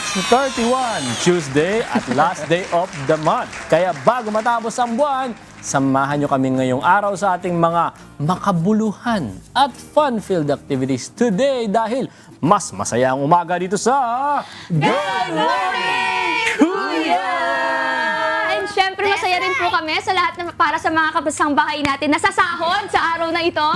31, Tuesday at last day of the month. Kaya bago matapos ang buwan, samahan nyo kami ngayong araw sa ating mga makabuluhan at fun-filled activities today dahil mas masaya ang umaga dito sa Good morning, Kuya! And syempre masaya rin po kami sa lahat na para sa mga kabasang bahay natin na sasahod sa araw na ito.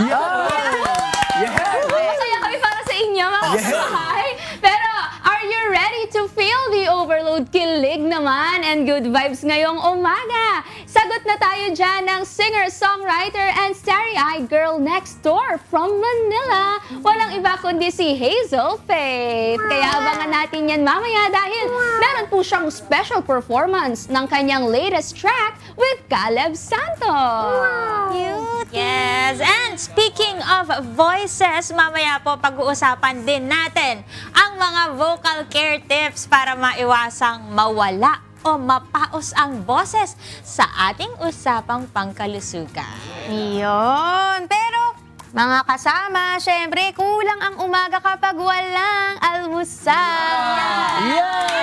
Masaya kami para sa inyo mga kabahay. Pero are you ready to feel the overload kilig naman and good vibes ngayong umaga? Sagot na tayo dyan ng singer, songwriter, and starry-eyed girl next door from Manila. Walang iba kundi si Hazel Faith. Kaya abangan natin yan mamaya dahil meron po siyang special performance ng kanyang latest track with Caleb Santos. Cute! Yes! And speaking of voices, mamaya po pag-uusapan din natin ang mga vocal care tips para maiwasang mawala o mapaos ang boses sa ating usapang pangkalusugan. Yun. Pero, mga kasama, syempre, kulang ang umaga kapag walang almusal.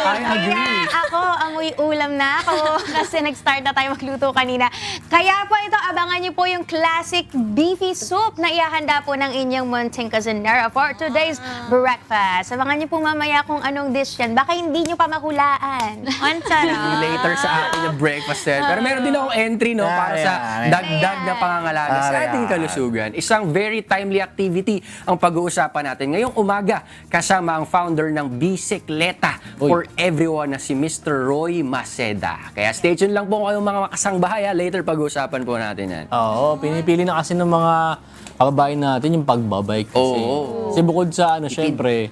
I agree. Kaya ako, amoy ulam na ako kasi nag-start na tayo magluto kanina. Kaya po ito, abangan niyo po yung classic beefy soup na ihahanda po ng inyong munting cousinera for today's breakfast. Abangan niyo po mamaya kung anong dish yan. Baka hindi niyo pa mahulaan. Ang sarap! Later sa ating na breakfast set. Pero meron din akong entry no para sa dagdag na pangangalaga sa ating kalusugan. Isang very timely activity ang pag-uusapan natin ngayong umaga kasama ang founder ng Bicicleta for Everyone na si Mr. Roy Maceda. Kaya stay tuned lang po kayong mga kasangbahay. Later pag-uusapan po natin yan. Oo, pinipili na kasi ng mga kababayan natin yung pagbabike kasi. Oo. Kasi bukod sa syempre,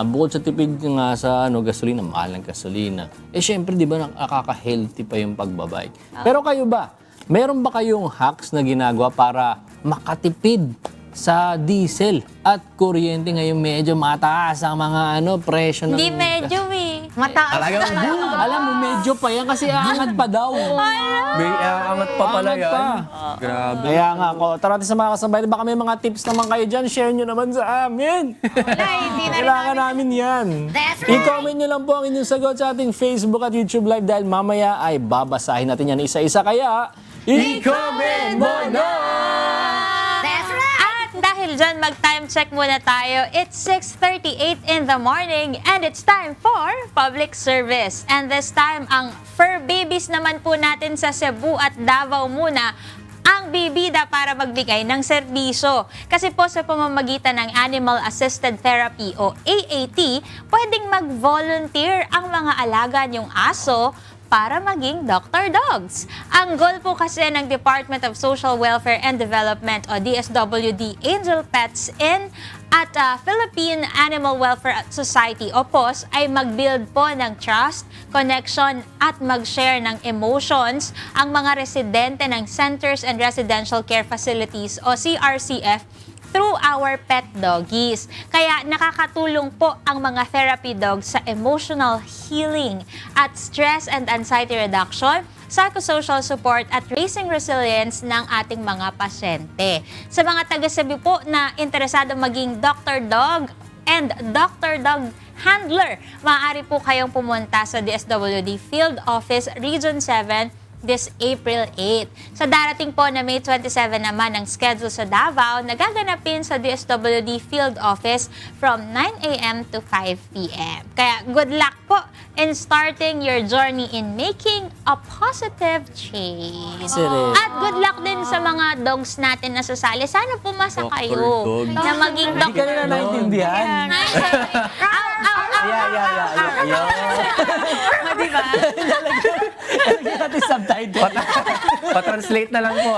bukod sa tipid nga sa gasolina, mahal ng gasolina. Syempre, di ba nakaka-healthy pa yung pagbabike. Pero kayo ba, meron ba kayong hacks na ginagawa para makatipid sa diesel at kuryente ngayon medyo mataas ang mga presyo ng... Hindi medyo Mataas. Alam mo, medyo pa yan kasi aangat pa daw. May angat pa pala Aangat yan. pa. Grabe. Kaya nga, tara natin sa mga kasabay. Baka may mga tips naman kayo dyan, share nyo naman sa amin. Hindi na rin Kailangan namin yan. I-comment nyo lang po ang inyong sagot sa ating Facebook at YouTube Live dahil mamaya ay babasahin natin yan isa-isa. Kaya, i-comment mo na! Dahil dyan, mag-time check muna tayo. It's 6:38 in the morning and it's time for public service. And this time, ang fur babies naman po natin sa Cebu at Davao muna ang bibida para magbigay ng serbisyo. Kasi po sa pamamagitan ng Animal Assisted Therapy o AAT, pwedeng mag-volunteer ang mga alaga niyong aso para maging Dr. Dogs. Ang goal po kasi ng Department of Social Welfare and Development o DSWD Angel Pets in at Philippine Animal Welfare Society o POS ay mag-build po ng trust, connection at mag-share ng emotions ang mga residente ng Centers and Residential Care Facilities o CRCF through our pet doggies. Kaya nakakatulong po ang mga therapy dogs sa emotional healing at stress and anxiety reduction, psychosocial support at raising resilience ng ating mga pasyente. Sa mga taga-Cebu po na interesado maging Dr. Dog and Dr. Dog Handler, maaari po kayong pumunta sa DSWD Field Office Region 7 this April 8. Sa darating po na May 27 naman ang schedule sa Davao, nagaganapin sa DSWD Field Office from 9 a.m. to 5 p.m. Kaya good luck po in starting your journey in making a positive change. At good luck din sa mga dogs natin na sasali. Sana pumasa kayo Dog. na maging Hindi ka Dr. nila naintindihan. Diba? Lagyan natin subtitle. Pa-translate na lang po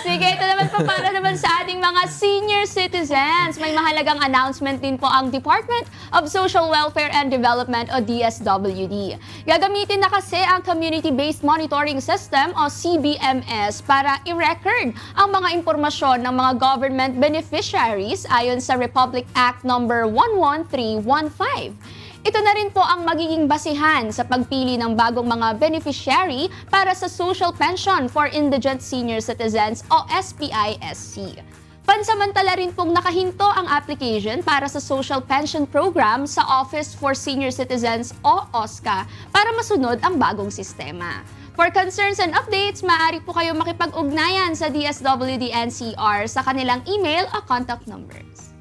Sige, ito naman po para naman sa ating mga senior citizens. May mahalagang announcement din po ang Department of Social Welfare and Development o DSWD. Gagamitin na kasi ang Community-Based Monitoring System o CBMS para i-record ang mga impormasyon ng mga government beneficiaries ayon sa Republic Act No. 11315. Ito na rin po ang magiging basihan sa pagpili ng bagong mga beneficiary para sa Social Pension for Indigent Senior Citizens o SPISC. Pansamantala rin pong nakahinto ang application para sa Social Pension Program sa Office for Senior Citizens o OSCA para masunod ang bagong sistema. For concerns and updates, maaari po kayo makipag-ugnayan sa DSWD NCR sa kanilang email o contact numbers.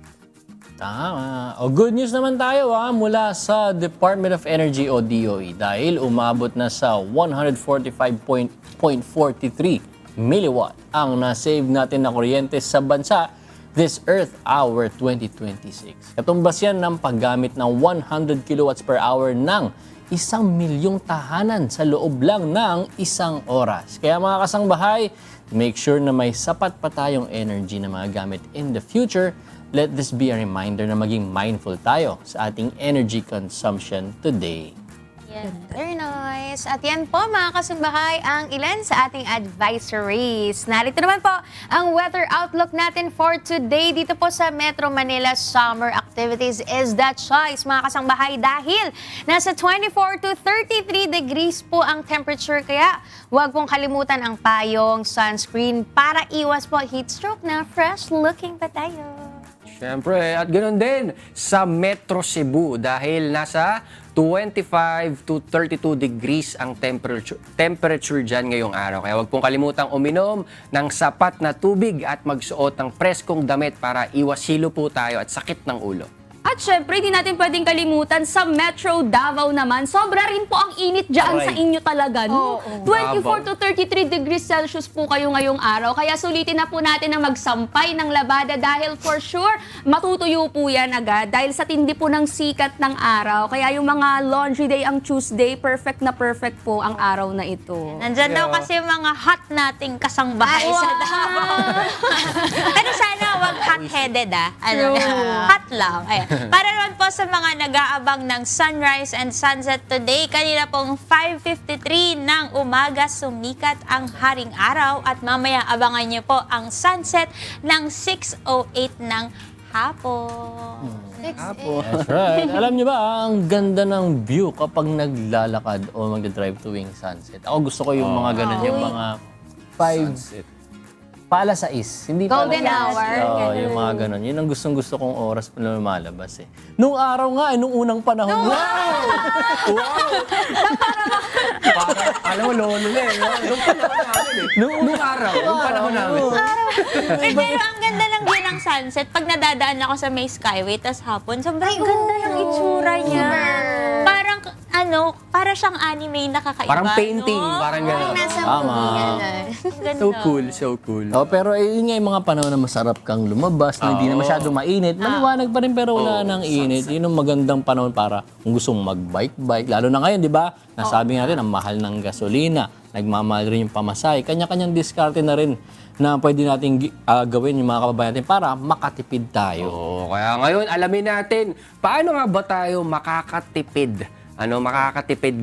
Tama. O good news naman tayo mula sa Department of Energy o DOE dahil umabot na sa 145.43 milliwatt ang na-save natin na kuryente sa bansa this Earth Hour 2026. Katumbas yan ng paggamit ng 100 kilowatts per hour ng 1,000,000 tahanan sa loob lang ng isang oras. Kaya mga kasangbahay, make sure na may sapat pa tayong energy na magagamit in the future. Let this be a reminder na maging mindful tayo sa ating energy consumption today. Very nice. At yan po mga kasambahay ang ilan sa ating advisories. Narito naman po ang weather outlook natin for today dito po sa Metro Manila. Summer activities is the choice mga kasambahay dahil nasa 24 to 33 degrees po ang temperature. Kaya huwag pong kalimutan ang payong, sunscreen para iwas po heat stroke na fresh looking pa tayo. Siyempre, at ganoon din sa Metro Cebu dahil nasa 25 to 32 degrees ang temperature dyan ngayong araw. Kaya huwag pong kalimutang uminom ng sapat na tubig at magsuot ng preskong damit para iwas hilo po tayo at sakit ng ulo. At syempre, di natin pwedeng kalimutan sa Metro Davao naman. Sobra rin po ang init dyan sa inyo talaga, no? 24 to 33 degrees Celsius po kayo ngayong araw. Kaya sulitin na po natin na magsampay ng labada dahil for sure, matutuyo po yan agad dahil sa tindi po ng sikat ng araw. Kaya yung mga laundry day ang Tuesday, perfect po ang araw na ito. Nandyan daw kasi yung mga hot nating kasangbahay sa Davao. Pero sana wag hot-headed hot lang. Ayan. Para naman po sa mga nag-aabang ng sunrise and sunset today, kanina pong 5:53 ng umaga sumikat ang haring araw at mamaya abangan niyo po ang sunset ng 6:08 ng hapon. That's right. Alam niyo ba, ang ganda ng view kapag naglalakad o magdadrive tuwing sunset. Ako gusto ko yung mga ganun, yung mga 5 Paala 6. Hindi Golden paala 6. hour. Oo, yung mga ganun. Yun ang gustong-gusto kong oras na lumalabas eh. Nung araw nga, nung unang panahon. Parang, alam mo, lolo na eh. Nung panahon namin eh. Nung araw, nung panahon namin. Pero ang ganda ng view ng sunset, pag nadadaan ako sa may skyway, tas hapon, sobrang ganda ng itsura niya. Parang, para siyang anime na kakaiba. Parang painting, no? parang gano'n. Nasa Tama. movie yan. Ganda. So cool. Oh, pero yun nga yung mga panahon na masarap kang lumabas, na hindi na masyadong mainit. Maliwanag pa rin pero wala nang init. Yun ang magandang panahon para kung gusto mong mag-bike. Lalo na ngayon, di ba? Nasabi natin, ang mahal ng gasolina. Nagmamahal rin yung pamasahe. Kanya-kanyang diskarte na rin na pwede natin gawin yung mga kababayan natin para makatipid tayo. Oo, kaya ngayon alamin natin paano nga ba tayo makakatipid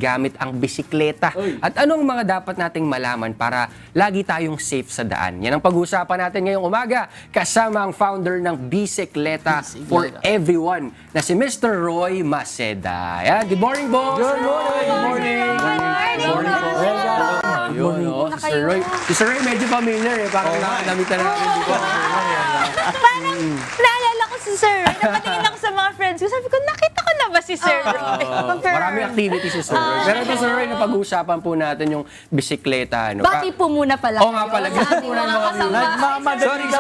gamit ang bisikleta. At anong mga dapat nating malaman para lagi tayong safe sa daan. Yan ang pag-uusapan natin ngayong umaga kasama ang founder ng Bisikleta for Everyone na si Mr. Roy Maceda. Yan, good morning, boss! Good morning! Good morning! Good morning po. Yun, si Sir Roy. Si Sir Roy medyo familiar eh. Parang nakakamitan natin dito. Parang naalala ko si Sir Roy. Napatingin ako sa mga friends ko. Sabi ko, nakita ko na ba si Sir Roy? Maraming activity si Sir Roy. Pero ito, Sir Roy, napag-uusapan po natin yung bisikleta. Bati po muna pala. Oo nga pala. Ganun po na yung mga viewers.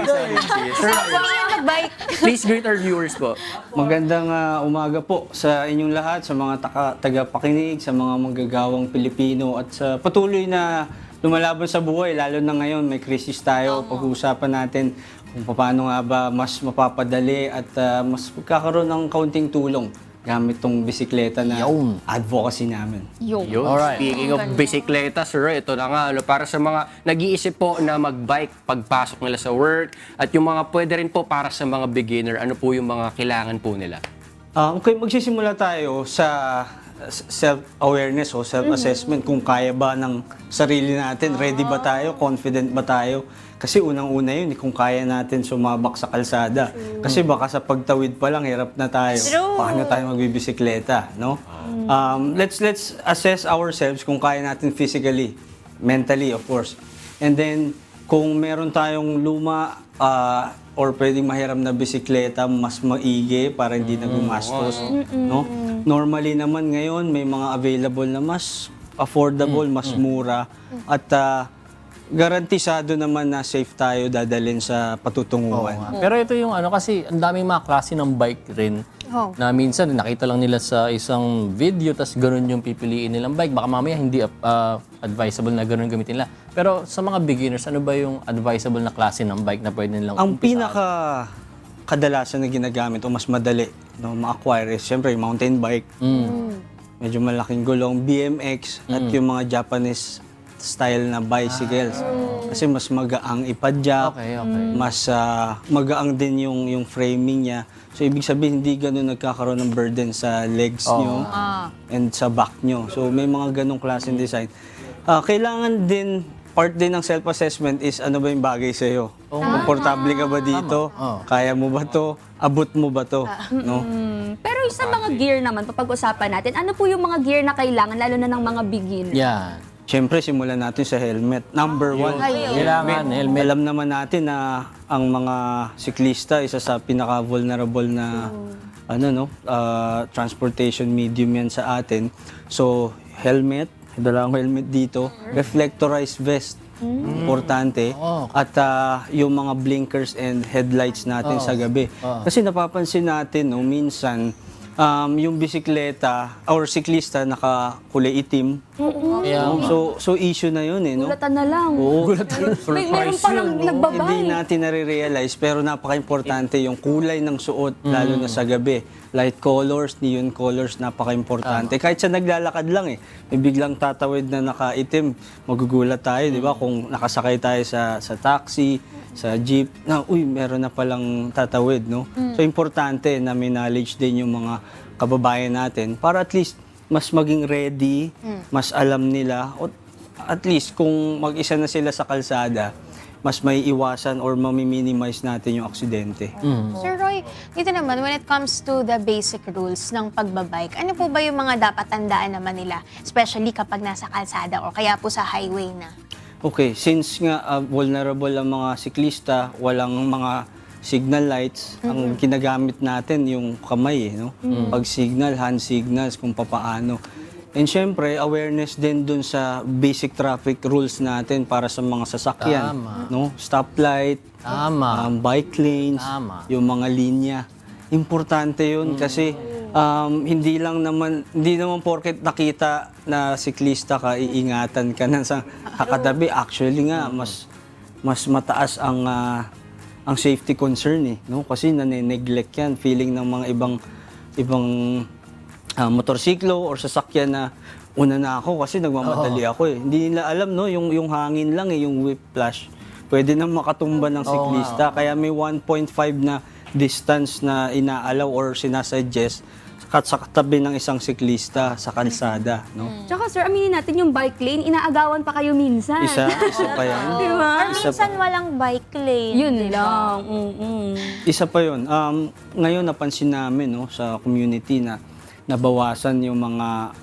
Sorry. Sige, Sir Roy. Bike. Please greet our viewers po. Magandang umaga po sa inyong lahat, sa mga tagapakinig, sa mga manggagawang Pilipino at sa patuloy na lumalaban sa buhay, lalo na ngayon may krisis tayo. Pag-uusapan natin kung paano nga ba mas mapapadali at mas magkakaroon ng kaunting tulong gamit tong bisikleta na advocacy namin. Yun. Alright. Speaking of bisikleta, Sir Roy, ito na nga, para sa mga nag-iisip po na mag-bike pagpasok nila sa work at yung mga pwede rin po para sa mga beginner, ano po yung mga kailangan po nila? Okay, magsisimula tayo sa self-awareness o self-assessment kung kaya ba ng sarili natin, ready ba tayo, confident ba tayo. Kasi unang-una yun, kung kaya natin sumabak sa kalsada. Kasi baka sa pagtawid pa lang, hirap na tayo. Paano tayo magbibisikleta, no? Let's assess ourselves kung kaya natin physically, mentally, of course. And then, kung meron tayong luma or pwedeng mahiram na bisikleta, mas maigi para hindi na gumastos. No? Normally naman ngayon, may mga available na mas affordable, mas mura, at garantisado naman na safe tayo dadalhin sa patutunguhan. Pero ito yung ano, kasi ang daming mga klase ng bike rin Oh. na minsan nakita lang nila sa isang video tas ganun yung pipiliin nilang bike. Baka mamaya hindi advisable na ganun gamitin nila. Pero sa mga beginners, ano ba yung advisable na klase ng bike na pwede nilang Ang umpisahan? pinaka kadalasan na ginagamit o mas madali no, ma-acquire is syempre yung mountain bike. Medyo malaking gulong, BMX at yung mga Japanese style na bicycles. Kasi mas magaang ipadyak, Okay. mas magaang din yung framing niya. So ibig sabihin hindi ganun nagkakaroon ng burden sa legs nyo and sa back nyo. So may mga ganong klaseng design. Kailangan din, part din ng self-assessment is ano ba yung bagay sa'yo. Komportable ka ba dito? Kaya mo ba to? Abot mo ba to? No? Pero sa mga gear naman, papag-usapan natin, ano po yung mga gear na kailangan, lalo na ng mga beginner? Yan. Siyempre, simulan natin sa helmet. Number one. Kailangan helmet. Alam naman natin na ang mga siklista, isa sa pinaka-vulnerable na transportation medium yan sa atin. So, helmet, dala akong helmet dito. Reflectorized vest, importante. At yung mga blinkers and headlights natin sa gabi. Kasi napapansin natin, no, minsan, yung bisikleta or siklista nakakulay itim. So issue na yun no? Gulatan na lang. Oo. Meron pa lang nagbabay. Hindi natin nare-realize pero napaka-importante yung kulay ng suot lalo na sa gabi. Light colors, neon colors, napaka-importante. Kahit sa naglalakad lang may biglang tatawid na nakaitim, magugulat tayo, di ba? Kung nakasakay tayo sa taxi, sa jeep, na meron na palang tatawid, no? So importante na may knowledge din yung mga kababayan natin para at least mas maging ready, mas alam nila, o at least kung mag-isa na sila sa kalsada, mas may iwasan or mami-minimize natin yung aksidente. Sir Roy, dito naman, when it comes to the basic rules ng pagbabike, ano po ba yung mga dapat tandaan naman nila? Especially kapag nasa kalsada o kaya po sa highway na? Okay, since nga vulnerable ang mga siklista, walang mga signal lights, ang ginagamit natin yung kamay, no? Pag signal, hand signals, kung papaano. And syempre, awareness din dun sa basic traffic rules natin para sa mga sasakyan. No? Stoplight, bike lanes, yung mga linya. Importante yun kasi hindi naman porket nakita na siklista ka, iingatan ka na sa kakatabi. Actually nga, mas mataas ang safety concern no? Kasi nane-neglect yan. Feeling ng mga ibang motorsiklo or sasakyan na una na ako kasi nagmamadali ako Hindi nila alam no, yung hangin lang yung whiplash. Pwede na makatumba ng siklista. Kaya may 1.5 na distance na inaalaw or sinasuggest sa katabi ng isang siklista sa kalsada, no? Tsaka sir, aminin natin yung bike lane, inaagawan pa kayo minsan. Isa pa yan. Diba? Or minsan walang bike lane. Yun diba? lang. Isa pa yun. Ngayon napansin namin no, sa community na nabawasan yung mga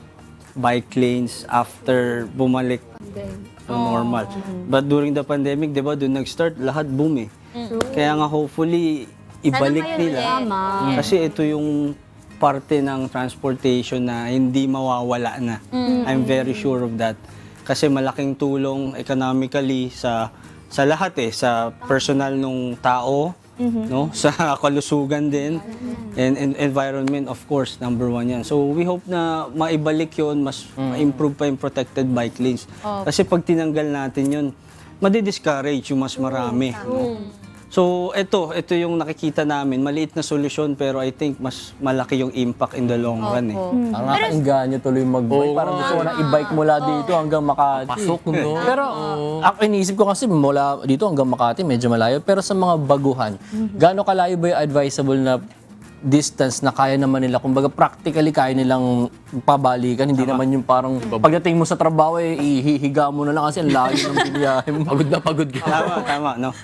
bike lanes after bumalik to normal. But during the pandemic, di ba, doon nag-start, lahat boom Kaya nga hopefully, ibalik ngayon nila. ulit. Kasi ito yung parte ng transportation na hindi mawawala na. I'm very sure of that. Kasi malaking tulong economically sa lahat sa personal nung tao, no, sa kalusugan din, and environment of course, number one yan. So we hope na maibalik yun, mas ma-improve pa yung protected bike lanes. Kasi pag tinanggal natin yun, madi-discourage yung mas marami. No? So ito yung nakikita namin, maliit na solusyon pero I think mas malaki yung impact in the long run Ang nakakainganyo tuloy mag-bike. Parang gusto ko na i-bike mula dito hanggang Makati. Pasok, no? Pero ang iniisip ko kasi mula dito hanggang Makati, medyo malayo. Pero sa mga baguhan, gaano kalayo ba yung advisable na distance na kaya naman nila? Kumbaga practically kaya nilang pabalikan. Hindi naman yung parang pagdating mo sa trabaho, ihihiga mo na lang kasi ang layo ng biniyahe mo. Pagod na pagod ka. Tama, no?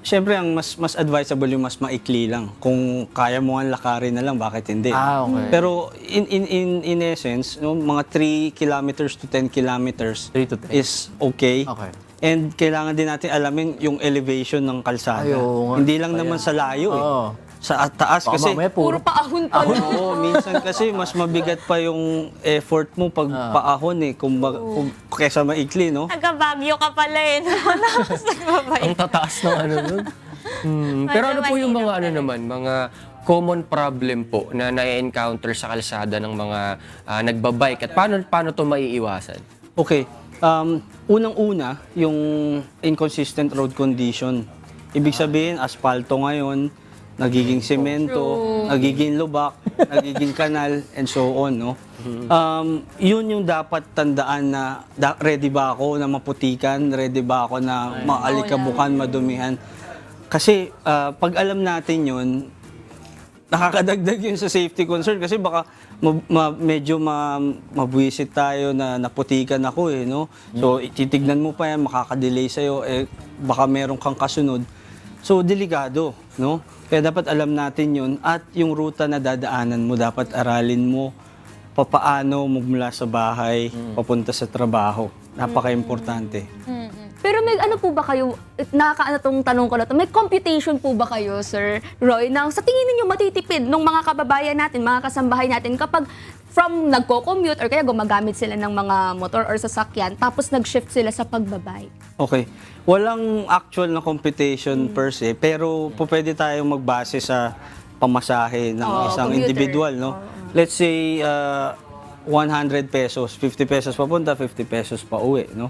Siyempre, ang mas advisable yung mas maikli lang. Kung kaya mo ang lakarin na lang, bakit hindi? Okay. Pero in essence, no, mga 3 kilometers to 10 kilometers 3 to 10. is okay. Okay. And kailangan din natin alamin yung elevation ng kalsada. Ay, oo nga. Hindi lang naman sa layo Oo. Sa taas Baka kasi. mamaya Puro paahon pa. Oo, minsan kasi mas mabigat pa yung effort mo pag paahon kung kesa maikli, no? Taga-Baguio ka pala eh. Tapos nagbabay. Ang tataas ng ano nun. Pero ano po yung mga ano naman, mga common problem po na na-encounter sa kalsada ng mga nagbabike at paano to maiiwasan? Okay. Unang-una, yung inconsistent road condition. Ibig sabihin, aspalto ngayon, nagiging semento, nagiging lubak, nagiging kanal, and so on, no? Yun yung dapat tandaan na ready ba ako na maputikan, ready ba ako na maalikabukan, madumihan. Kasi pag alam natin yun, nakakadagdag yun sa safety concern kasi baka medyo mabwisit tayo na naputikan ako no? So, titignan mo pa yan, makakadelay sa'yo, baka meron kang kasunod. So, delikado, no? Kaya dapat alam natin yun at yung ruta na dadaanan mo, dapat aralin mo papaano magmula sa bahay, papunta sa trabaho. Napaka-importante. Pero may ano po ba kayo, nakakaano tong tanong ko na to, may computation po ba kayo, Sir Roy, na sa tingin ninyo matitipid ng mga kababayan natin, mga kasambahay natin kapag from nagko-commute or kaya gumagamit sila ng mga motor or sasakyan tapos nag-shift sila sa pagbabike? Okay. Walang actual na computation per se, pero pwede tayong magbase sa pamasahe ng isang commuter. individual, no? Let's say 100 pesos, 50 pesos papunta, 50 pesos pa uwi, no?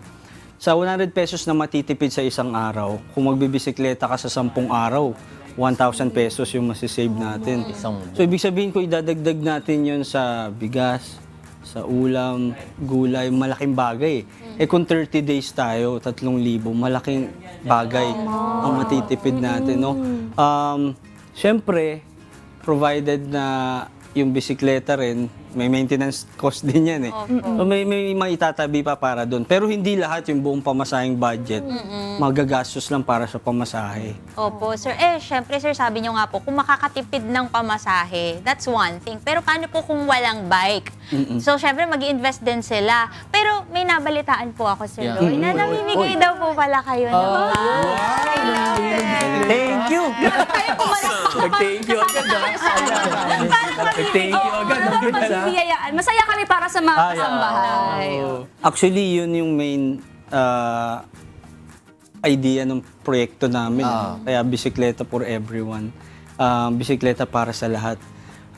Sa 100 pesos na matitipid sa isang araw, kung magbibisikleta ka sa 10 araw, 1,000 pesos yung masisave natin. So, ibig sabihin ko, idadagdag natin yun sa bigas, sa ulam, gulay, malaking bagay. Kung 30 days tayo, 3,000, malaking bagay ang matitipid natin, no? Siyempre, provided na yung bisikleta rin, may maintenance cost din yan So may maitatabi pa para doon. Pero hindi lahat yung buong pamasahing budget. Magagastos lang para sa pamasahe. Opo, sir. Syempre, sir, sabi nyo nga po, kung makakatipid ng pamasahe, that's one thing. Pero paano po kung walang bike? So, syempre, mag-invest din sila. Pero may nabalitaan po ako, Sir Roy, na namimigay daw po pala kayo ng Thank you! Thank you agad. Thank you agad. Biyayaan. Masaya kami para sa mga kasambahay. Actually, yun yung main idea ng proyekto namin. Kaya Bisikleta for Everyone. Bisikleta para sa lahat.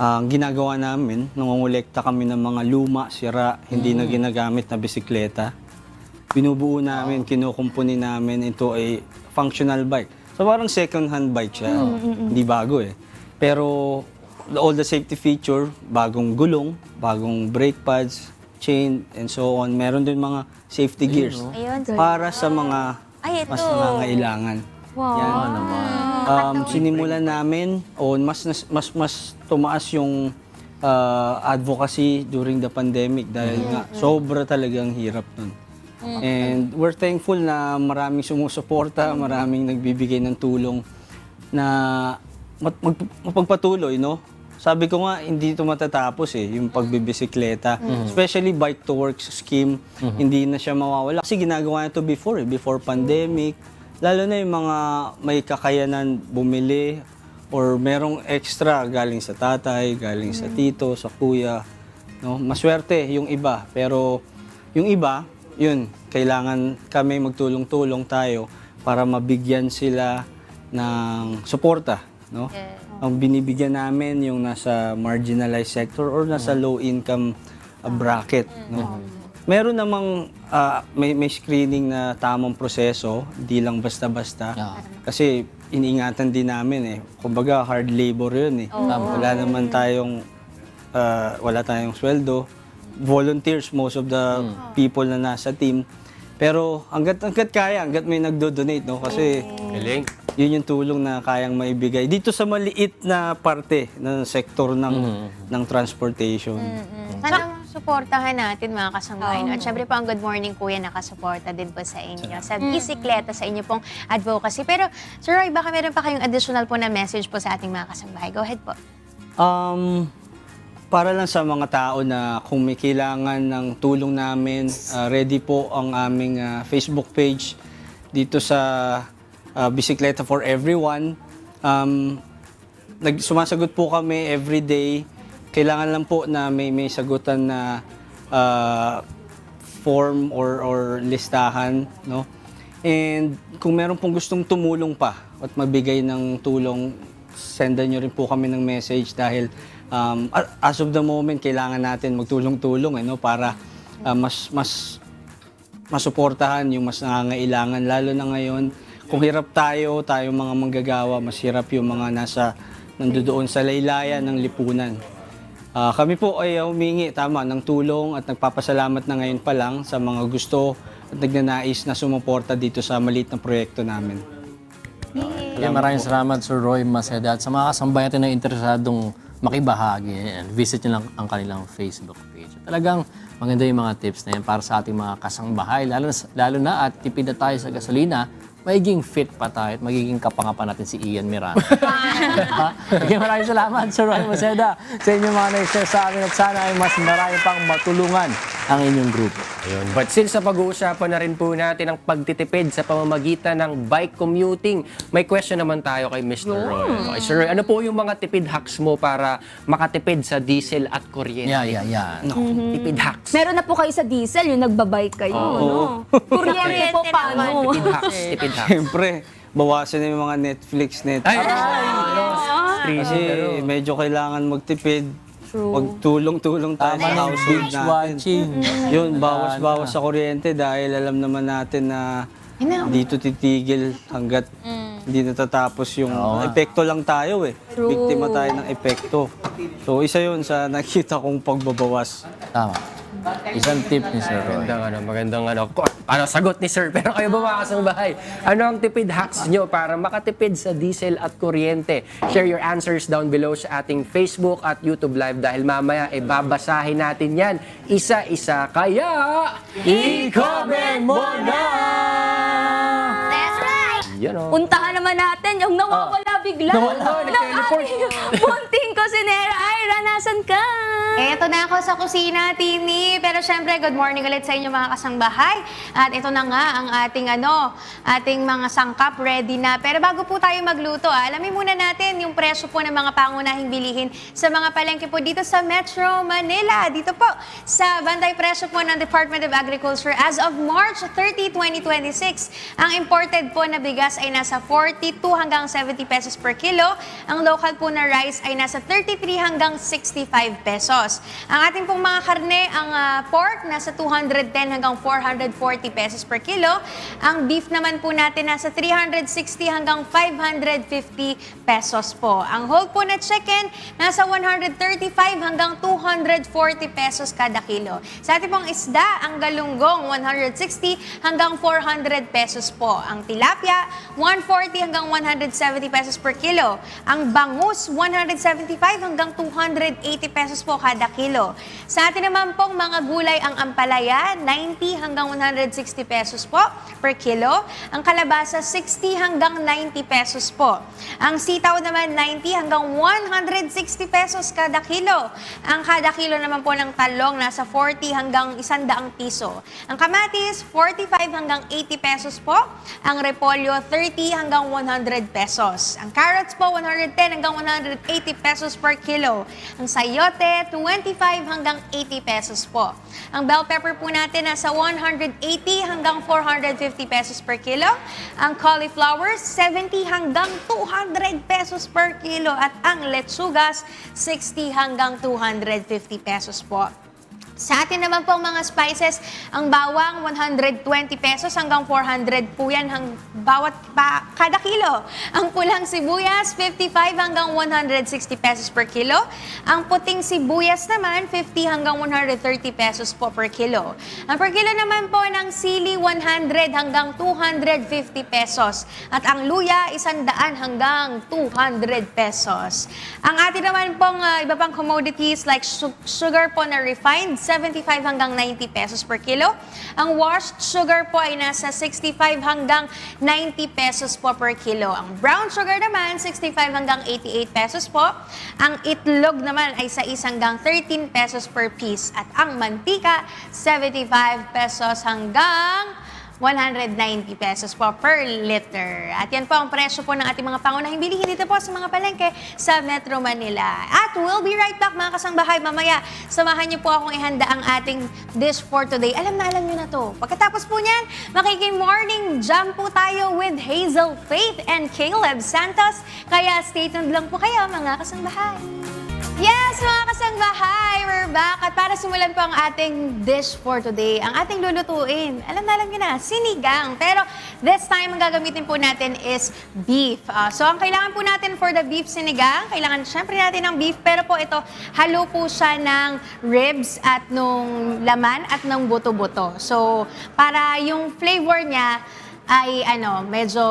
Ang ginagawa namin, nangongolekta kami ng mga luma, sira, hindi na ginagamit na bisikleta. Binubuo namin, kinukumpuni namin, ito ay functional bike. So parang second-hand bike siya. Hindi bago Pero all the safety feature, bagong gulong, bagong brake pads, chain, and so on. Meron din mga safety gears Ayun. para sa mga Ay, ito. mas nangangailangan. Yan. Sinimulan namin, mas tumaas yung advocacy during the pandemic dahil nga sobra talagang hirap nun. And we're thankful na maraming sumusuporta, maraming nagbibigay ng tulong na mapagpatuloy, no? Sabi ko nga, hindi ito matatapos yung pagbibisikleta. Especially Bike to Work scheme, hindi na siya mawawala. Kasi ginagawa na ito before pandemic. Lalo na yung mga may kakayanan bumili or merong extra galing sa tatay, galing sa tito, sa kuya. No? Maswerte yung iba. Pero yung iba, yun, kailangan kami magtulong-tulong tayo para mabigyan sila ng suporta. No? Ang binibigyan namin yung nasa marginalized sector or nasa low income bracket. No? Meron namang may screening na tamang proseso, hindi lang basta-basta. Kasi iniingatan din namin Kumbaga hard labor yun Wala naman tayong wala tayong sweldo. Volunteers most of the people na nasa team. Pero hanggat kaya, hanggat may nagdo-donate kasi Galing. yun yung tulong na kayang maibigay dito sa maliit na parte ng sektor ng transportation. Sana suportahan natin mga kasambahay. At syempre po ang Good Morning Kuya nakasuporta din po sa inyo. Sa bisikleta, sa inyo pong advocacy. Pero Sir Roy, baka meron pa kayong additional po na message po sa ating mga kasambahay. Go ahead po. Para lang sa mga tao na kung may kailangan ng tulong namin, ready po ang aming Facebook page. dito sa Bisikleta for Everyone. Sumasagot po kami every day. Kailangan lang po na may sagutan na form or listahan, no? And kung meron pong gustong tumulong pa at magbigay ng tulong, sendan nyo rin po kami ng message dahil as of the moment, kailangan natin magtulong-tulong no? Para mas masuportahan yung mas nangangailangan. Lalo na ngayon, kung hirap tayo mga manggagawa, mas hirap yung mga nandoon sa laylayan ng lipunan. Kami po ay humingi ng tulong at nagpapasalamat na ngayon pa lang sa mga gusto at nagnanais na sumuporta dito sa maliit na proyekto namin. Kaya maraming salamat Sir Roy Maceda at sa mga kasambayan natin na interesadong makibahagi. Visit nyo lang ang kanilang Facebook page. Talagang maganda yung mga tips na yan para sa ating mga kasangbahay. Lalo na at tipid na tayo sa gasolina, magiging fit pa tayo at magiging kapanga natin si Ian Miranda. Okay, maraming salamat Sir Roy Maceda sa inyong mga na-share sa amin at sana ay mas marami pang matulungan ang inyong grupo. Ayun. But since pag-uusapan na rin po natin ang pagtitipid sa pamamagitan ng bike commuting, may question naman tayo kay Mr. Roy. Okay, Sir Roy, ano po yung mga tipid hacks mo para makatipid sa diesel at kuryente? Yeah. No, tipid hacks. Meron na po kayo sa diesel, yung nagbabike kayo, no? Kuryente po, paano? Tipid hacks, tipid hacks. Siyempre, bawasan na yung mga Netflix. Ay, Kasi medyo kailangan magtipid. True. Magtulong-tulong tayo sa household Binge natin. watching. Yun, bawas-bawas sa kuryente dahil alam naman natin na dito titigil hanggat hindi natatapos yung epekto lang tayo Biktima tayo ng epekto. So isa yun sa nakita kong pagbabawas. Tama. Isang tip ni Sir Roy. Magandang sagot ni Sir. Pero kayo ba mga kasangbahay? Ano ang tipid hacks nyo para makatipid sa diesel at kuryente? Share your answers down below sa ating Facebook at YouTube Live dahil mamaya babasahin natin yan isa-isa. Kaya, i-comment mo na! That's right! Yan o. Puntahan naman natin yung nawawala bigla. Nawala, ng nag-teleport. ating bunting kusinera. Ira, nasan ka? Eto na ako sa kusina, Tini. Pero syempre, good morning ulit sa inyo mga kasangbahay. At ito na nga ang ating mga sangkap ready na. Pero bago po tayo magluto, alamin muna natin yung presyo po ng mga pangunahing bilihin sa mga palengke po dito sa Metro Manila. Dito po sa bantay presyo po ng Department of Agriculture as of March 30, 2026. Ang imported po na bigas ay nasa 42 hanggang 70 pesos per kilo. Ang local po na rice ay nasa 33 hanggang 65 pesos. Ang ating pong mga karne, ang pork nasa 210 hanggang 440 pesos per kilo. Ang beef naman po natin nasa 360 hanggang 550 pesos po. Ang whole po na chicken nasa 135 hanggang 240 pesos kada kilo. Sa ating pong isda, ang galunggong 160 hanggang 400 pesos po. Ang tilapia 140 hanggang 170 pesos per kilo. Ang bangus 175 hanggang 280 pesos po kada kilo. Sa atin naman pong mga gulay, ang ampalaya, 90 hanggang 160 pesos po per kilo. Ang kalabasa, 60 hanggang 90 pesos po. Ang sitaw naman, 90 hanggang 160 pesos kada kilo. Ang kada kilo naman po ng talong, nasa 40 hanggang 100 piso. Ang kamatis, 45 hanggang 80 pesos po. Ang repolyo, 30 hanggang 100 pesos. Ang carrots po, 110 hanggang 180 pesos per kilo. Ang sayote, 25 hanggang 80 pesos po. Ang bell pepper po natin nasa 180 hanggang 450 pesos per kilo. Ang cauliflower, 70 hanggang 200 pesos per kilo. At ang letsugas, 60 hanggang 250 pesos po. Sa atin naman pong mga spices, ang bawang 120 pesos hanggang 400 po yan kada kilo. Ang pulang sibuyas 55 hanggang 160 pesos per kilo. Ang puting sibuyas naman 50 hanggang 130 pesos po per kilo. Ang per kilo naman po ng sili 100 hanggang 250 pesos. At ang luya 100 hanggang 200 pesos. Ang atin naman pong iba pang commodities like sugar po na refined 75 hanggang 90 pesos per kilo. Ang washed sugar po ay nasa 65 hanggang 90 pesos po per kilo. Ang brown sugar naman, 65 hanggang 88 pesos po. Ang itlog naman ay 6 hanggang 13 pesos per piece. At ang mantika, 75 pesos hanggang 190 pesos po per liter. At yan po ang presyo po ng ating mga pangunahing bilihin dito po sa mga palengke sa Metro Manila. At we'll be right back mga kasangbahay. Mamaya, samahan niyo po akong ihanda ang ating dish for today. Alam niyo na to. Pagkatapos po niyan, morning jam po tayo with Hazel Faith and Caleb Santos. Kaya stay tuned lang po kayo mga kasangbahay. Yes, mga kasangbahay, we're back. At para simulan po ang ating dish for today, ang ating lulutuin, alam niyo na, sinigang. Pero this time, ang gagamitin po natin is beef. So, ang kailangan po natin for the beef sinigang, kailangan syempre natin ng beef, pero po ito, halo po siya ng ribs at nung laman at ng buto-buto. So, para yung flavor niya, ay medyo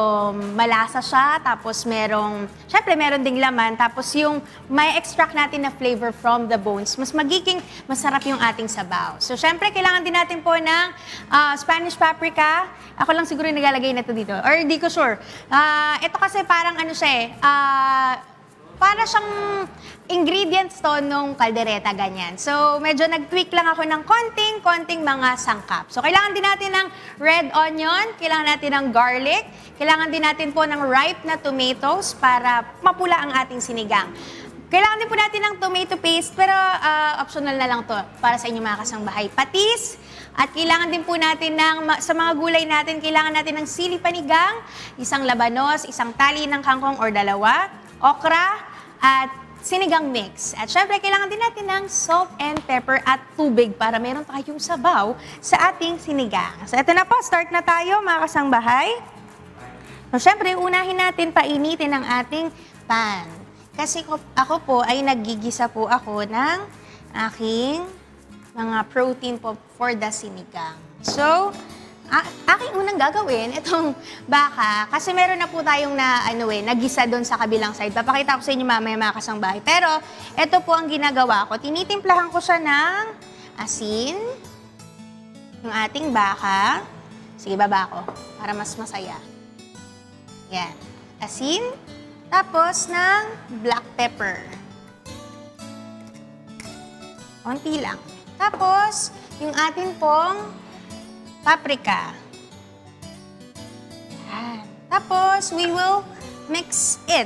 malasa siya, tapos syempre meron ding laman, tapos yung may extract natin na flavor from the bones, mas magiging masarap yung ating sabaw. So syempre kailangan din natin po ng Spanish paprika. Ako lang siguro yung nagalagay na to dito, or di ko sure. Ito kasi parang para siyang ingredients to nung kaldereta, ganyan. So, medyo nag-tweak lang ako ng konting mga sangkap. So, kailangan din natin ng red onion, kailangan natin ng garlic, kailangan din natin po ng ripe na tomatoes para mapula ang ating sinigang. Kailangan din po natin ng tomato paste, pero optional na lang to para sa inyong mga kasangbahay. Patis, at kailangan din po natin sa mga gulay natin, kailangan natin ng sili panigang, isang labanos, isang tali ng kangkong or dalawa, okra, at sinigang mix. At syempre, kailangan din natin ng salt and pepper at tubig para meron tayong sabaw sa ating sinigang. So, ito na po. Start na tayo, mga kasangbahay. So, syempre, unahin natin painitin ang ating pan. Kasi ako po ay naggigisa po ako ng aking mga protein po for the sinigang. So, aking unang gagawin, itong baka, kasi meron na po tayong nagisa doon sa kabilang side. Papakita ko sa inyo mamaya mga kasangbahay. Pero, ito po ang ginagawa ko. Tinitimplahan ko siya ng asin, yung ating baka. Sige, baba ko, para mas masaya. Yan. Asin, tapos ng black pepper. Konti lang. Tapos, yung atin pong paprika. Yan. Tapos, we will mix it.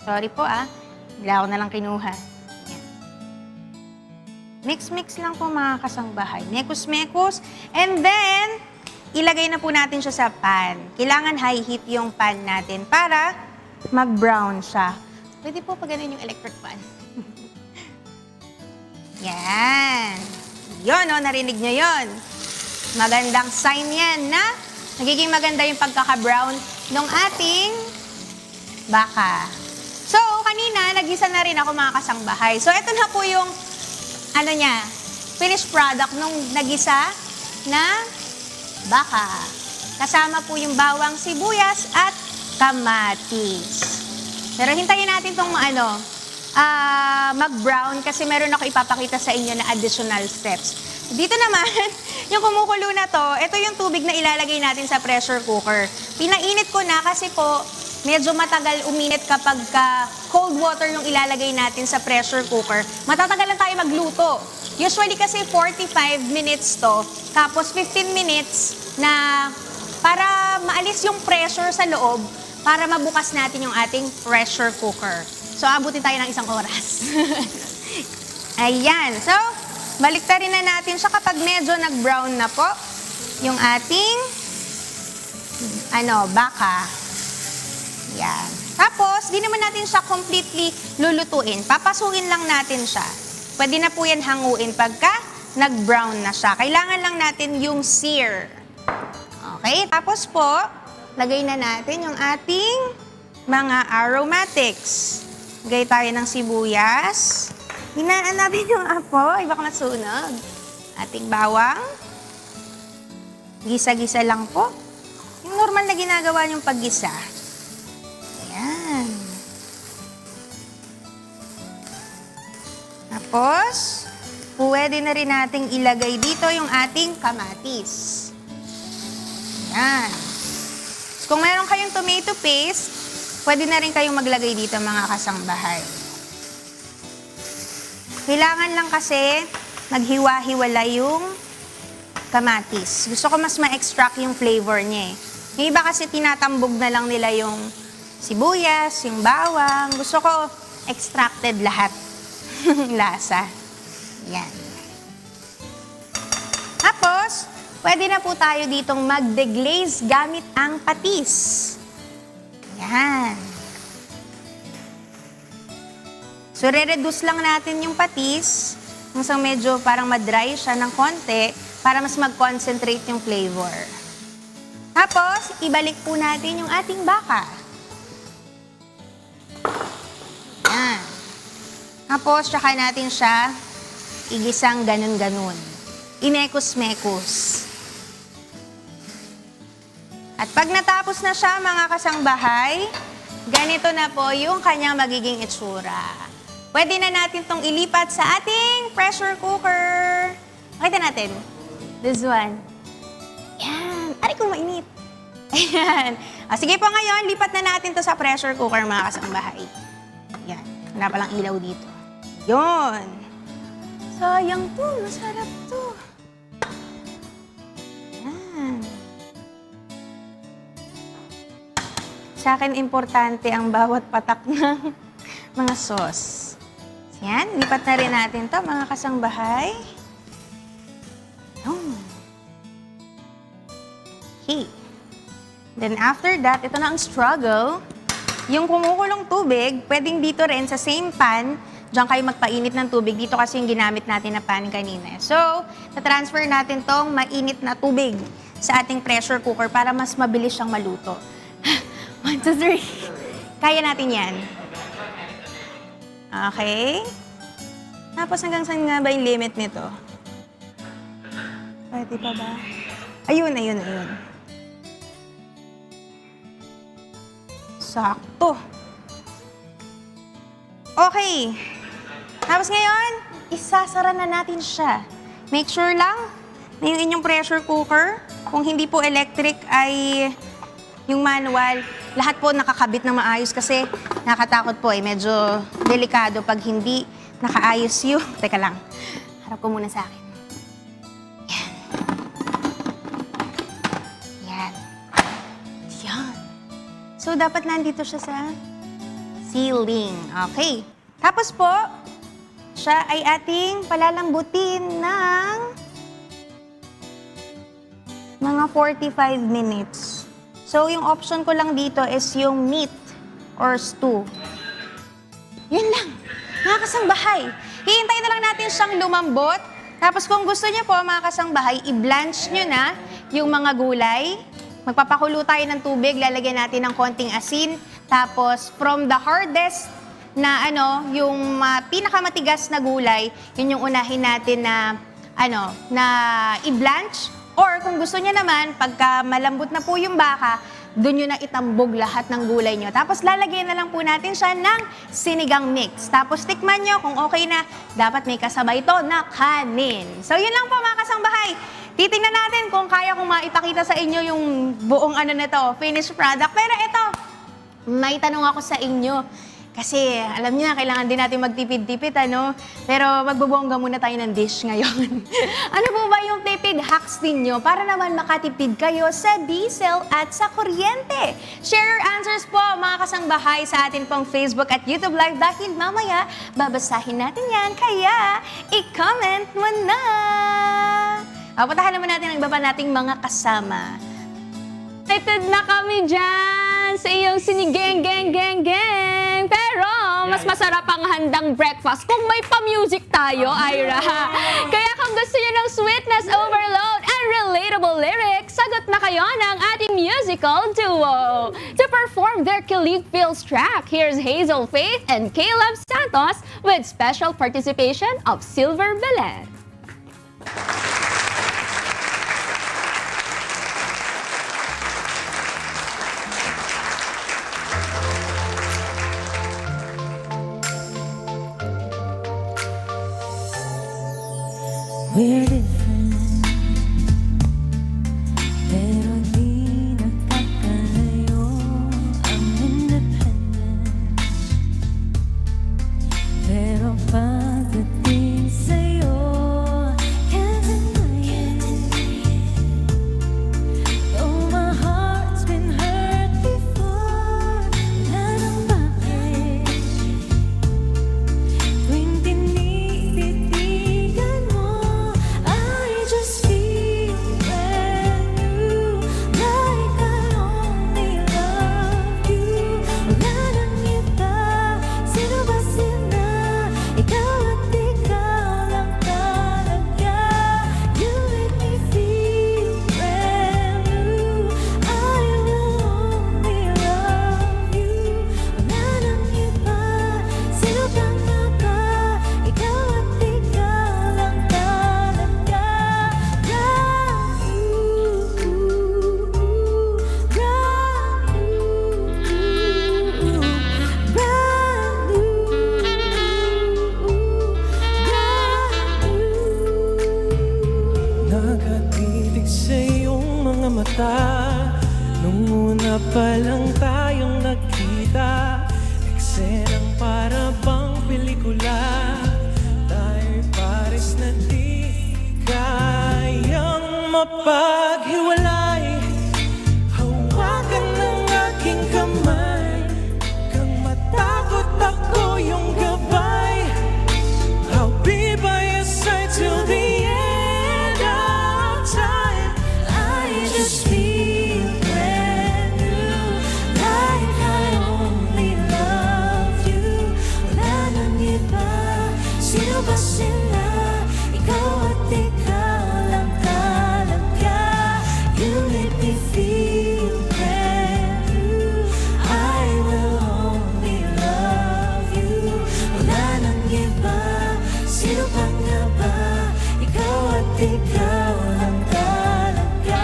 Sorry po Bigla ko na lang kinuha. Yan. Mix-mix lang po mga kasangbahay. Mekos-mekos. And then, ilagay na po natin siya sa pan. Kailangan high heat yung pan natin para mag-brown siya. Pwede po pa ganun yung electric pan. Yan. Yun, narinig nyo yun. Magandang sign yan na nagiging maganda yung pagkaka-brown ng ating baka. So, kanina, nagisa na rin ako mga kasangbahay. So, ito na po yung, finished product nung nagisa na baka. Kasama po yung bawang sibuyas at kamatis. Pero hintayin natin itong mag-brown kasi meron ako ipapakita sa inyo na additional steps. Dito naman, yung kumukulo na to, ito yung tubig na ilalagay natin sa pressure cooker. Pinainit ko na kasi po medyo matagal uminit kapag cold water yung ilalagay natin sa pressure cooker. Matatagalan tayo magluto. Usually kasi 45 minutes to, tapos 15 minutes na para maalis yung pressure sa loob para mabukas natin yung ating pressure cooker. So, abutin tayo ng isang oras. Ayan. So, baliktarin na natin siya kapag medyo nag-brown na po yung ating baka. Yan. Tapos, di naman natin siya completely lulutuin. Papasukin lang natin siya. Pwede na po yan hanguin pagka nag-brown na siya. Kailangan lang natin yung sear. Okay? Tapos po, lagay na natin yung ating mga aromatics. Lagay tayo ng sibuyas. Hinaan natin yung apoy, baka masunog. Ating bawang. Gisa-gisa lang po. Yung normal na ginagawa niyong paggisa. Ayan. Tapos, pwede na rin nating ilagay dito yung ating kamatis. Ayan. So, kung meron kayong tomato paste, pwede na rin kayong maglagay dito mga kasangbahay. Kailangan lang kasi maghiwa-hiwala yung kamatis. Gusto ko mas ma-extract yung flavor niya eh. Yung iba kasi tinatambog na lang nila yung sibuyas, yung bawang. Gusto ko extracted lahat. Lasa. Yan. Tapos, pwede na po tayo ditong mag-deglaze gamit ang patis. Yan. So, re-reduce lang natin yung patis hanggang medyo parang ma-dry siya ng konti para mas mag-concentrate yung flavor. Tapos, ibalik po natin yung ating baka. Yan. Tapos, tsaka natin siya igisang ganun-ganun. Inekos-mekos. At pag natapos na siya, mga kasangbahay, ganito na po yung kanyang magiging itsura. Pwede na natin tong ilipat sa ating pressure cooker. Makita natin. This one. Yan. Aray kung mainit. Ayan. Sige po ngayon, lipat na natin to sa pressure cooker, mga kasangbahay. Yan. Wala palang ilaw dito. Yun. Sayang to. Masarap to. Yan. Sa akin, importante ang bawat patak ng mga sauce. Yan, lipat na rin natin to, mga kasangbahay. Yun. Okay. Then after that, ito na ang struggle. Yung kumukulong tubig, pwedeng dito rin sa same pan, diyan kayo magpainit ng tubig. Dito kasi yung ginamit natin na pan kanina. So, tatransfer natin tong mainit na tubig sa ating pressure cooker para mas mabilis siyang maluto. 1, 2, 3. Kaya natin yan. Okay. Tapos hanggang saan nga ba yung limit nito? Pwede pa ba? Ayun. Sakto. Okay. Tapos ngayon, isasara na natin siya. Make sure lang na yung inyong pressure cooker, kung hindi po electric ay yung manual, lahat po nakakabit ng maayos kasi nakatakot po eh. Medyo delikado pag hindi nakaayos yung... Teka lang, harap ko muna sa akin. Yan. So, dapat nandito siya sa ceiling. Okay. Tapos po, siya ay ating palalambutin ng mga 45 minutes. So, yung option ko lang dito is yung meat or stew. Yan lang. Mga kasangbahay. Hihintayin na lang natin siyang lumambot. Tapos kung gusto niyo po, mga kasangbahay, i-blanch nyo na yung mga gulay. Magpapakulo tayo ng tubig, lalagyan natin ng konting asin. Tapos from the hardest na yung pinakamatigas na gulay, yun yung unahin natin na i-blanch. Or kung gusto niya naman, pagka malambot na po yung baka, doon nyo na itambog lahat ng gulay nyo. Tapos lalagyan na lang po natin siya ng sinigang mix. Tapos tikman nyo kung okay na, dapat may kasabay ito na kanin. So yun lang po, mga kasangbahay. Titingnan natin kung kaya kong maipakita sa inyo yung buong finished product. Pero ito, may tanong ako sa inyo. Kasi alam niyo na, kailangan din natin magtipid-tipid, Pero magbubongga muna tayo ng dish ngayon. Ano po ba yung tipid hacks ninyo para naman makatipid kayo sa diesel at sa kuryente? Share your answers po, mga kasangbahay, sa atin pong Facebook at YouTube Live dahil mamaya babasahin natin yan. Kaya i-comment mo na! Puntahan naman natin ang iba pa nating mga kasama. Excited na kami dyan sa iyong sinigeng-geng-geng-geng. Pero mas masarap ang handang breakfast kung may pa-music tayo, Ira. Kaya kung gusto niyo ng sweetness overload and relatable lyrics, sagot na kayo ng ating musical duo. To perform their Kilig Feels track, here's Hazel Faith and Caleb Santos with special participation of Silver Belen. We're different, pero di nakakalayo ang independent. Pero pagdating sa'yo, can't deny it. mata. Nung una pa lang tayong nagkita, eksenang para bang pelikula. Tayo'y pares na di kayang mapaghiwalay. Hawakan ng aking kamay, kang matakot ako yung gabay. I'll be by your side till the end of time. I just feel brand new, like I only love you. Wala nang iba, sino ba sila? Ikaw at ikaw lang talaga. You make me feel brand new. I will only love you. Wala nang iba, sino pa nga ba? Ikaw at ikaw lang talaga.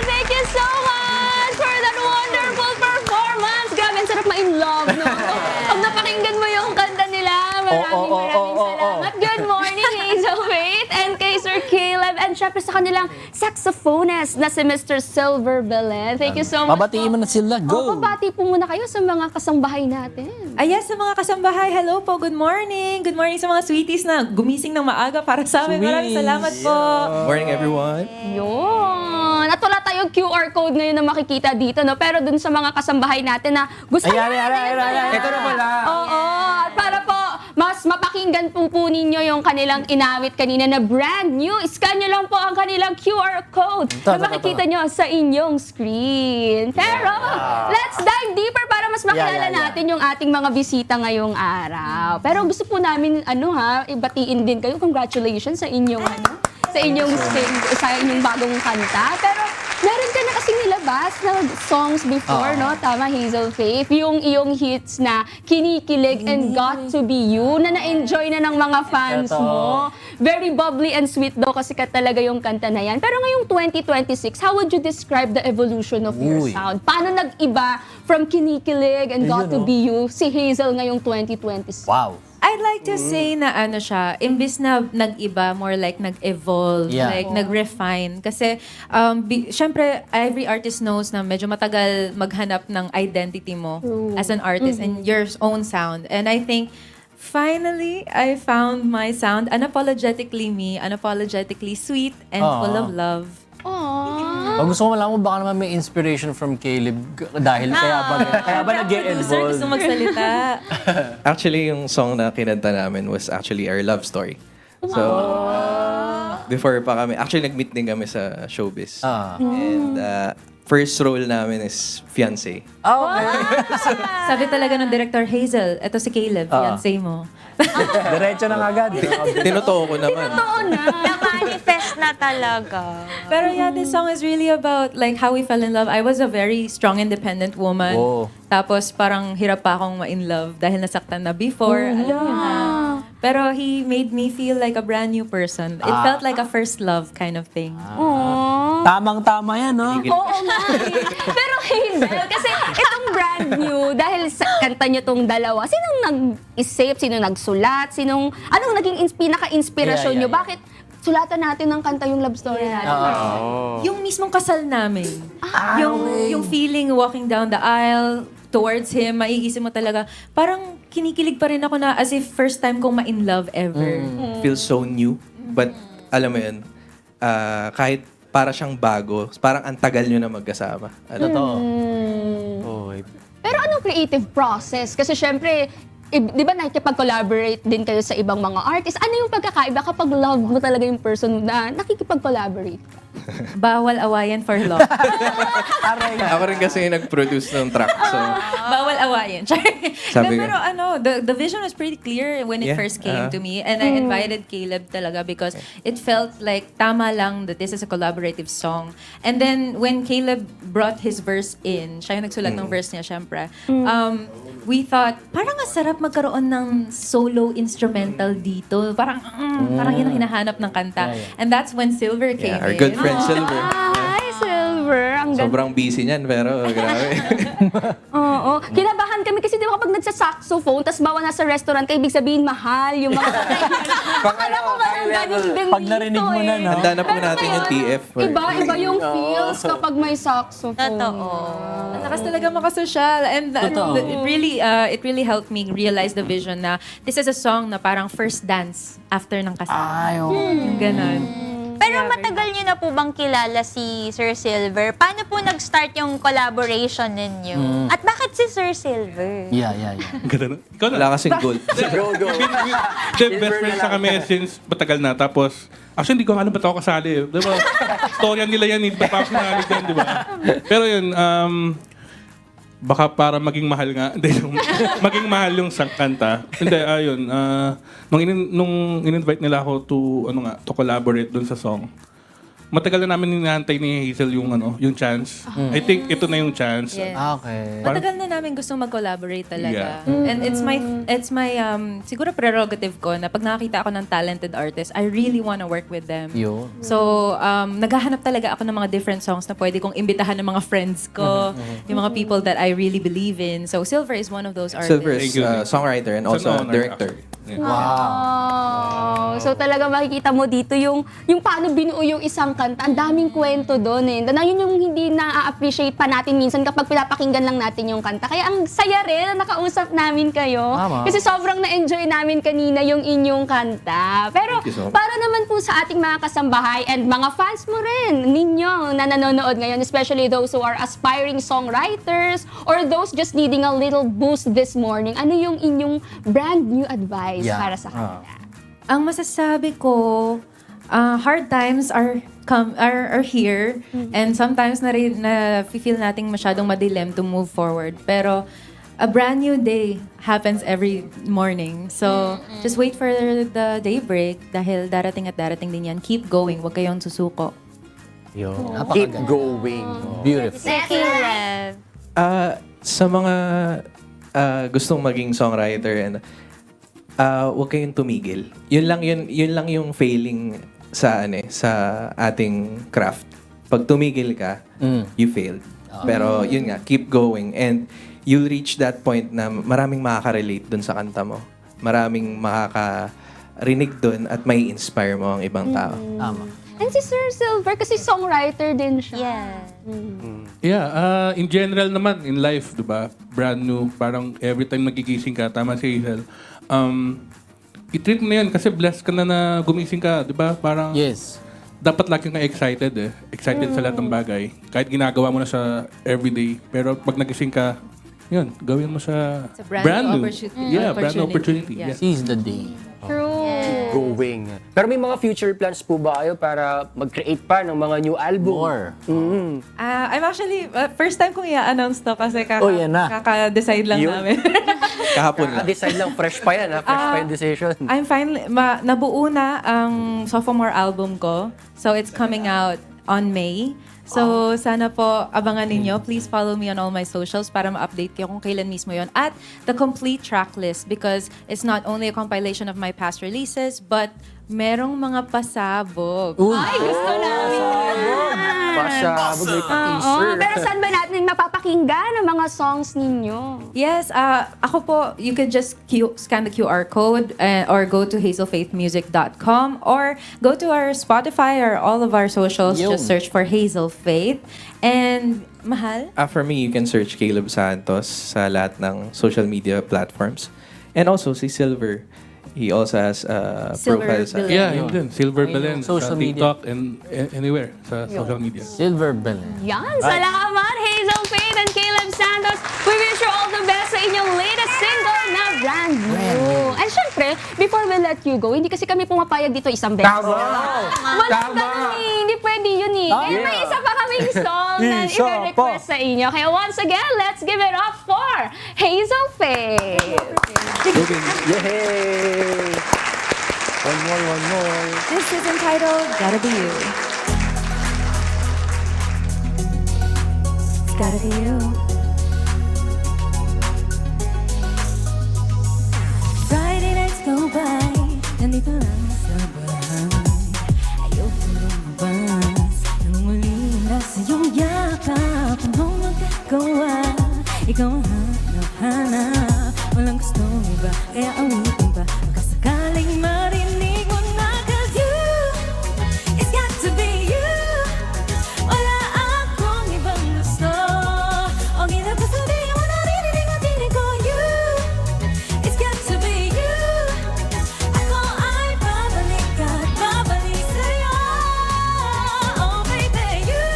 Thank you so much for that wonderful performance. Grabe, ang sarap ma-in love, no? Pag napakinggan mo yung kanta nila, maraming salamat. Good morning, Hazel Faith, and kay Sir Caleb, and syempre sa kanilang saxophonist na si Mr. Silver Belen. Thank you so much. Pabatiin mo na sila. Go! Pabati po muna kayo sa mga kasambahay natin. Ayan, sa mga kasambahay, hello po, good morning. Good morning sa mga sweeties na gumising ng maaga para sa amin. Maraming salamat po. Morning, everyone. Yun. At wala tayong QR code ngayon na makikita dito, no? Pero dun sa mga kasambahay natin na gusto Ayan. Ito na pala. Oo. At para po, mas mapakinggan po ninyo yung kanilang inawit kanina na brand new. Scan nyo lang po ang kanilang QR code na makikita nyo sa inyong screen. Pero, let's dive deeper para mas makilala natin yung ating mga bisita ngayong araw. Pero gusto po namin, ibatiin din kayo. Congratulations sa inyong, sa inyong bagong kanta. Pero, meron ka na kasing nilabas na songs before, no? Tama, Hazel Faith. Yung iyong hits na Kinikilig and Got to Be You na na-enjoy na ng mga fans mo. Very bubbly and sweet daw kasi ka talaga yung kanta na yan. Pero ngayong 2026, how would you describe the evolution of your sound? Paano nag-iba from Kinikilig and Got to Be You si Hazel ngayong 2026? Wow! I'd like to say na siya, imbis na nag-iba, more like nag-evolve, like nag-refine. Kasi, syempre, every artist knows na medyo matagal maghanap ng identity mo as an artist and your own sound. And I think, finally, I found my sound, unapologetically me, unapologetically sweet and full of love. Pag gusto mo malaman, baka naman may inspiration from Caleb dahil kaya ba nag-e-evolve? Gusto magsalita. Actually, yung song na kinanta namin was actually our love story. So, before pa kami, actually nag-meet din kami sa showbiz. And first role namin is fiancé. Sabi talaga ng director, Hazel, eto si Caleb, fiancé mo. Diretso na agad. Tinotoo ko naman. Na-manifest na talaga. Pero yeah, this song is really about like how we fell in love. I was a very strong, independent woman. Oh. Tapos parang hirap pa akong ma-in love dahil nasaktan na before. Alam niyo na. Pero he made me feel like a brand new person. It felt like a first love kind of thing. Tamang-tama yan, no? Oo nga. Pero Hazel, kasi itong brand new, dahil sa kanta nyo tong dalawa, sinong nag-isip, sinong nagsulat, anong naging pinaka-inspirasyon nyo? Bakit sulatan natin ng kanta yung love story natin? Yung mismong kasal namin. Yung feeling walking down the aisle towards him, maiisip mo talaga, parang kinikilig pa rin ako na as if first time kong ma-in love ever. Feels so new. But, alam mo yun, kahit para siyang bago, parang ang tagal nyo na magkasama. Totoo. Pero anong creative process? Kasi syempre, di ba nakikipag-collaborate din kayo sa ibang mga artists? Ano yung pagkakaiba kapag love mo talaga yung person na nakikipag-collaborate ka? Bawal awayan for love. Ako rin kasi yung nag-produce ng track. So, Bawal awayan. Sabi ko. Pero the vision was pretty clear when it first came to me. And I invited Caleb talaga because it felt like tama lang that this is a collaborative song. And then when Caleb brought his verse in, siya yung nagsulat ng verse niya, syempre, we thought, parang ang sarap magkaroon ng solo instrumental dito. Parang yun ang hinahanap ng kanta. And that's when Silver came our in. good friend Silver. Hi, Silver! Ang ganda. Sobrang busy niyan, pero grabe. Oo. Kinabahan kami kasi di ba kapag nagsa-saxophone, tapos bawa nasa restaurant ka, ibig sabihin mahal yung mga Akala ko parang ganun din Pag narinig mo na, no? Handa na po natin yung TF. Iba yung feels kapag may saxophone. Totoo. Ang lakas talaga makasosyal. And Totoo. it really helped me realize the vision na this is a song na parang first dance after ng kasal. Yung ganon. Pero matagal niyo na po bang kilala si Sir Silver? Paano po nag-start yung collaboration ninyo? At bakit si Sir Silver? Yeah. Ganda na. Ikaw na. Wala kasing gold. Hindi, best friends na kami since matagal na. Tapos, actually, hindi ko alam ba't ako kasali. Diba? Storya nila yan, hindi pa ako sinali dyan, di ba? Pero yun, baka para maging mahal nga. Hindi, maging mahal yung kanta. Hindi, ayun. Nung in-invite nila ako to collaborate dun sa song, matagal na namin hinahantay ni Hazel yung chance. I think ito na yung chance. Yes. Okay. Matagal na namin gustong mag-collaborate talaga. Yeah. And it's my siguro prerogative ko na pag nakakita ako ng talented artist, I really wanna work with them. Yun. So, naghahanap talaga ako ng mga different songs na pwede kong imbitahan ng mga friends ko, yung mga people that I really believe in. So, Silver is one of those artists. Silver is Thank you. songwriter and It's also an honor, director. actually. Yeah. Wow. So talaga makikita mo dito yung paano binuo yung isang kanta. Ang daming kwento doon eh. Na yun yung hindi na-appreciate pa natin minsan kapag pinapakinggan lang natin yung kanta. Kaya ang saya rin na nakausap namin kayo. Tama. Kasi sobrang na-enjoy namin kanina yung inyong kanta. Pero Thank you so much. para naman po sa ating mga kasambahay and mga fans mo rin ninyo na nanonood ngayon, especially those who are aspiring songwriters or those just needing a little boost this morning, ano yung inyong brand new advice para sa kanila? Ang masasabi ko, hard times are here and sometimes na feel nating masyadong madilim to move forward. Pero a brand new day happens every morning. So, just wait for the daybreak dahil darating at darating din yan. Keep going. Huwag kayong susuko. Yun. Keep Napakaganda. going. Beautiful. Caleb. Sa mga gustong maging songwriter and huwag kayong tumigil. Yun lang yung failing sa sa ating craft. Pag tumigil ka, you failed. Pero yun nga, keep going and you'll reach that point na maraming makaka-relate dun sa kanta mo. Maraming makakarinig dun at may inspire mo ang ibang tao. Tama. And si Sir Silver, kasi songwriter din siya. Yeah. Yeah, in general naman, in life, di ba? Brand new, parang every time nagigising ka, tama si Hazel, i-treat mo na yan kasi blessed ka na gumising ka, di ba? Parang Yes. dapat lagi kang excited eh. Excited sa lahat ng bagay. Kahit ginagawa mo na sa everyday. Pero pag nagising ka, yun, gawin mo sa It's a brand new opportunity. Yeah, brand new opportunity. Yeah. Yeah. Seize the day. True. Going. Pero may mga future plans po ba kayo para mag-create pa ng mga new album? More. I'm actually, first time kong i-announce to kasi Oh, yan na. kaka-decide lang Yun. namin. Kahapon lang. Decide lang, fresh pa yan ha? Fresh pa yung decision. I'm finally, nabuo na ang sophomore album ko. So it's coming out on May. So sana po abangan ninyo. Please follow me on all my socials para ma-update kayo kung kailan mismo yon. At the complete track list because it's not only a compilation of my past releases but merong mga pasabog. Ay, gusto namin. Pasabog, may Oo, pa-teaser. pero saan ba natin mapapakinggan ang mga songs ninyo? Yes, ako po, you could just scan the QR code or go to hazelfaithmusic.com or go to our Spotify or all of our socials. Yun. Just search for Hazel Faith. And, Mahal? For me, you can search Caleb Santos sa lahat ng social media platforms. And also, si Silver. he also has a Silver profile sa... Belen. Yeah, yun din. Silver Belen sa social media. TikTok and anywhere sa social media. Silver Belen. Yan, salamat Hazel Faith and Caleb Santos. We wish you all the best sa inyong latest single na brand new. And syempre, before we let you go, hindi kasi kami pumapayag dito isang beses. Tama! Walang ganun eh. Hindi pwede yun eh. Kaya may isa pa kaming song na Isa i-request sa inyo. Kaya once again, let's give it up for Hazel Faith. Yay! One more. This is entitled Gotta Be You. It's gotta be you. Friday nights go by, nandito lang sa bahay. Ayoko lumabas, nang muli na sa iyong yakap. Anong magagawa? Ikaw ang hanap-hanap, walang gustong iba, kaya awitin pa. Magkasakaling marinig mo na, 'cause you, it's got to be you. Wala akong ibang gusto. O ginagasabihin mo, naririnig ang tinig ko, you. It's got to be you. Ako ay babalik at babalik sa'yo. Oh baby, you.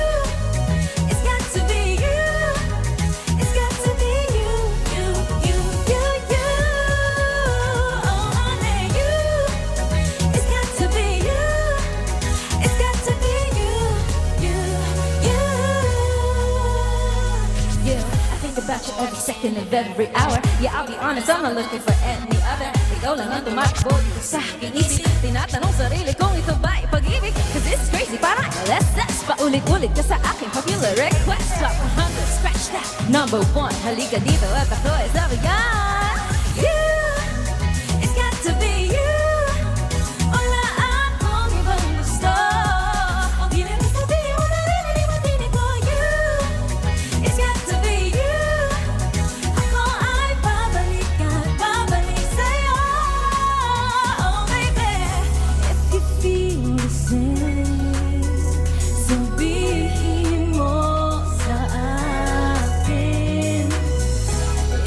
It's got to be you. It's got to be you. You. Oh honey, you. It's got to be you. It's got to be you. You. I think about you every second of every hour. Yeah, I'll be honest, I'm not looking for any other. Ikaw lang ang tumakbo dito sa aking isip. Tinatanong sarili kung ito ba pag-ibig. 'Cause it's crazy, parang let's paulit-ulit ka sa aking popular request. Top 100, scratch that. Number 1, halika dito at ako ay sabi yan. You, it's got to be you. Wala akong ibang gusto. Ang giling mo sabihin mo, naririnig mo tinig ko, you. It's got to be you. Ako ay babalik at babalik sa'yo. Oh baby, if you feel the same, sabihin mo sa akin.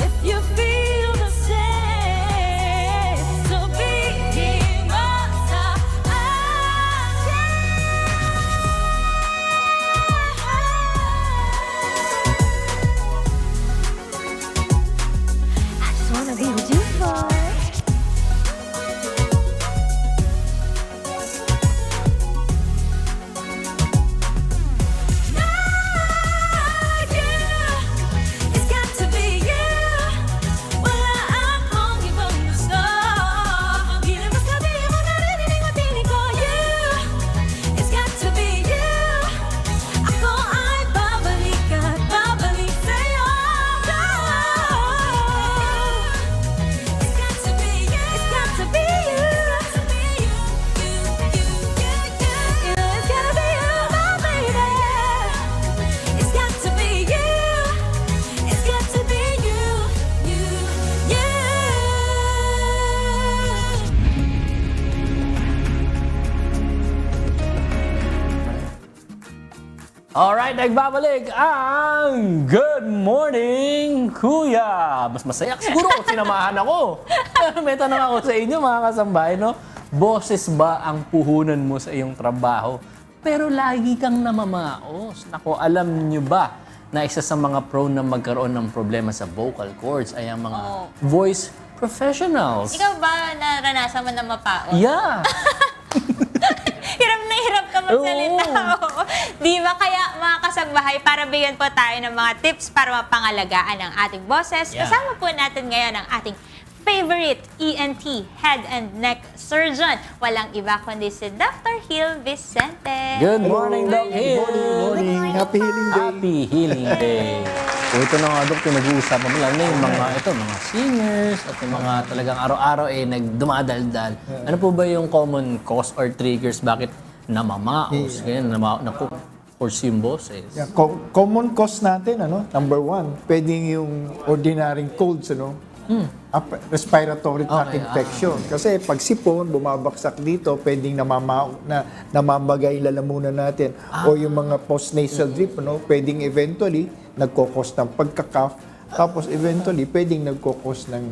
If you feel the same, sabihin mo sa akin. I just wanna be with you, boy. It's got to be you. Wala akong ibang gusto. Ang giling mo sabihin mo, naririnig ang tinig ko, you. It's got to be you. Ako ay babalik at babalik sa'yo. It's got to be you. It's got to be you. It's got to be you. You know it's gotta be you, my baby. It's got to be you. It's got to be you. Alright, nagbabalik ang Good Morning Kuya. Mas masaya siguro kung sinamahan ako. May tanong ako sa inyo mga kasambahay, no? Boses ba ang puhunan mo sa iyong trabaho? Pero lagi kang namamaos. Nako, alam nyo ba na isa sa mga prone na magkaroon ng problema sa vocal cords ay ang mga voice professionals? Ikaw ba naranasan mo na mapaon? Yeah! Hirap na hirap ka magsalita. Oo. Di ba? Kaya mga kasambahay, para bigyan po tayo ng mga tips para mapangalagaan ang ating boses. Yeah. Kasama po natin ngayon ang ating favorite ENT, head and neck surgeon. Walang iba kundi si Dr. Hill Vicente. Good morning, Doc Hill! Good morning. Happy Healing Day. Happy Healing Day. So ito na nga, Dok, nag-uusapan mo lang na yung mga singers at yung mga talagang araw-araw nagdumadaldal. Ano po ba yung common cause or triggers bakit namamaos, ganyan, na-force yung boses? Yeah, common cause natin, number 1, pwedeng yung ordinary colds, respiratory tract infection. Kasi pag sipon, bumabaksak dito, pwedeng namamagay lalamunan natin. O yung mga postnasal drip, pwedeng eventually nagkokos ng pagkakaf Tapos eventually, pwedeng nagkukos ng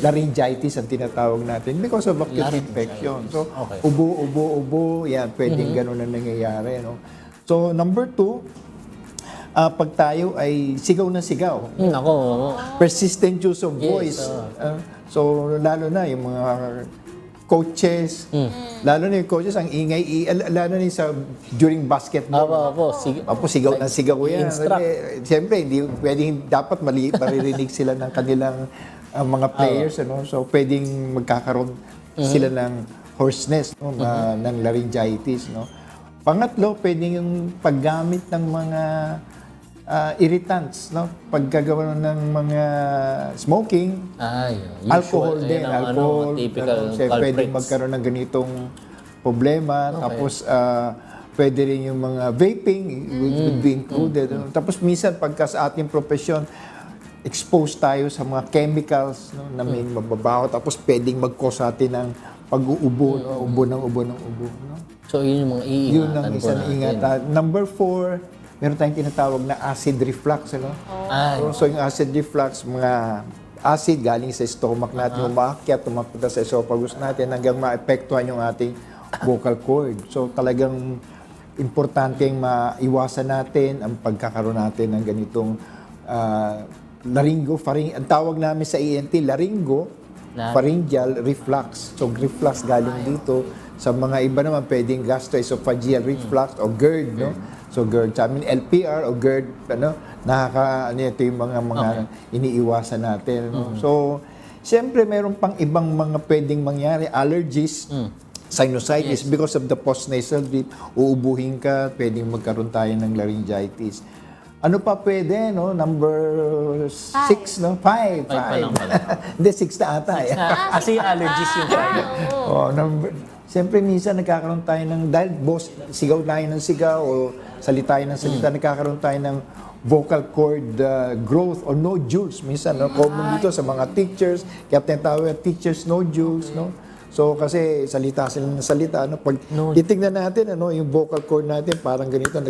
laryngitis ang tinatawag natin because of acute infection. So, ubo, yan, pwedeng ganun ang nangyayari. No? So, number 2, pag tayo ay sigaw na sigaw, Ako, persistent use of voice. So, lalo na yung mga coaches, lalo na yung coaches, ang ingay, lalo na yung sa during basketball. Tapos sigaw na sigaw yan. Siyempre, hindi pwedeng, dapat maririnig sila ng kanilang mga players. Ano? So, pwedeng magkakaroon sila ng hoarseness, no? Ng laryngitis. No? Pangatlo, pwedeng yung paggamit ng mga irritants, no? Paggagawa ng mga smoking, alcohol din, alcohol. Pwedeng magkaroon ng ganitong problema. Tapos, pwede rin yung mga vaping would be included. Tapos, minsan, pagka sa ating profesyon, exposed tayo sa mga chemicals, no, na may mababaho. Tapos, pwedeng mag-cause atin ng pag-uubo, no? Ubo. No? So, yun yung mga iingatan. Yun ang isang ingatan. Number 4, meron tayong tinatawag na acid reflux. Ano? So, yung acid reflux, mga acid galing sa stomach natin, umaakyat, tumapunta sa esophagus natin hanggang maapektuhan yung ating vocal cord. So, talagang importante yung maiwasan natin ang pagkakaroon natin ng ganitong ang tawag namin sa ENT, pharyngeal reflux. So, reflux galing dito. Sa mga iba naman, pwedeng gastroesophageal reflux o GERD, no? So, GERD. Sa amin, LPR o GERD, ito yung mga iniiwasan natin. No? So, siyempre, meron pang ibang mga pwedeng mangyari. Allergies, sinusitis, because of the postnasal drip, uubuhin ka, pwedeng magkaroon tayo ng laryngitis. Ano pa pwede, no? Number 6, no? 5. Hindi, 6 na ata. Kasi allergies yung Siyempre, minsan nagkakaroon tayo dahil sigaw tayo ng sigaw o salita tayo ng salita, nagkakaroon tayo ng vocal cord growth or nodules. Minsan, no? Common dito sa mga teachers, kaya tinatawag teachers nodules, no? So, kasi salita sila ng salita, no? Pag titignan natin, yung vocal cord natin, parang ganito,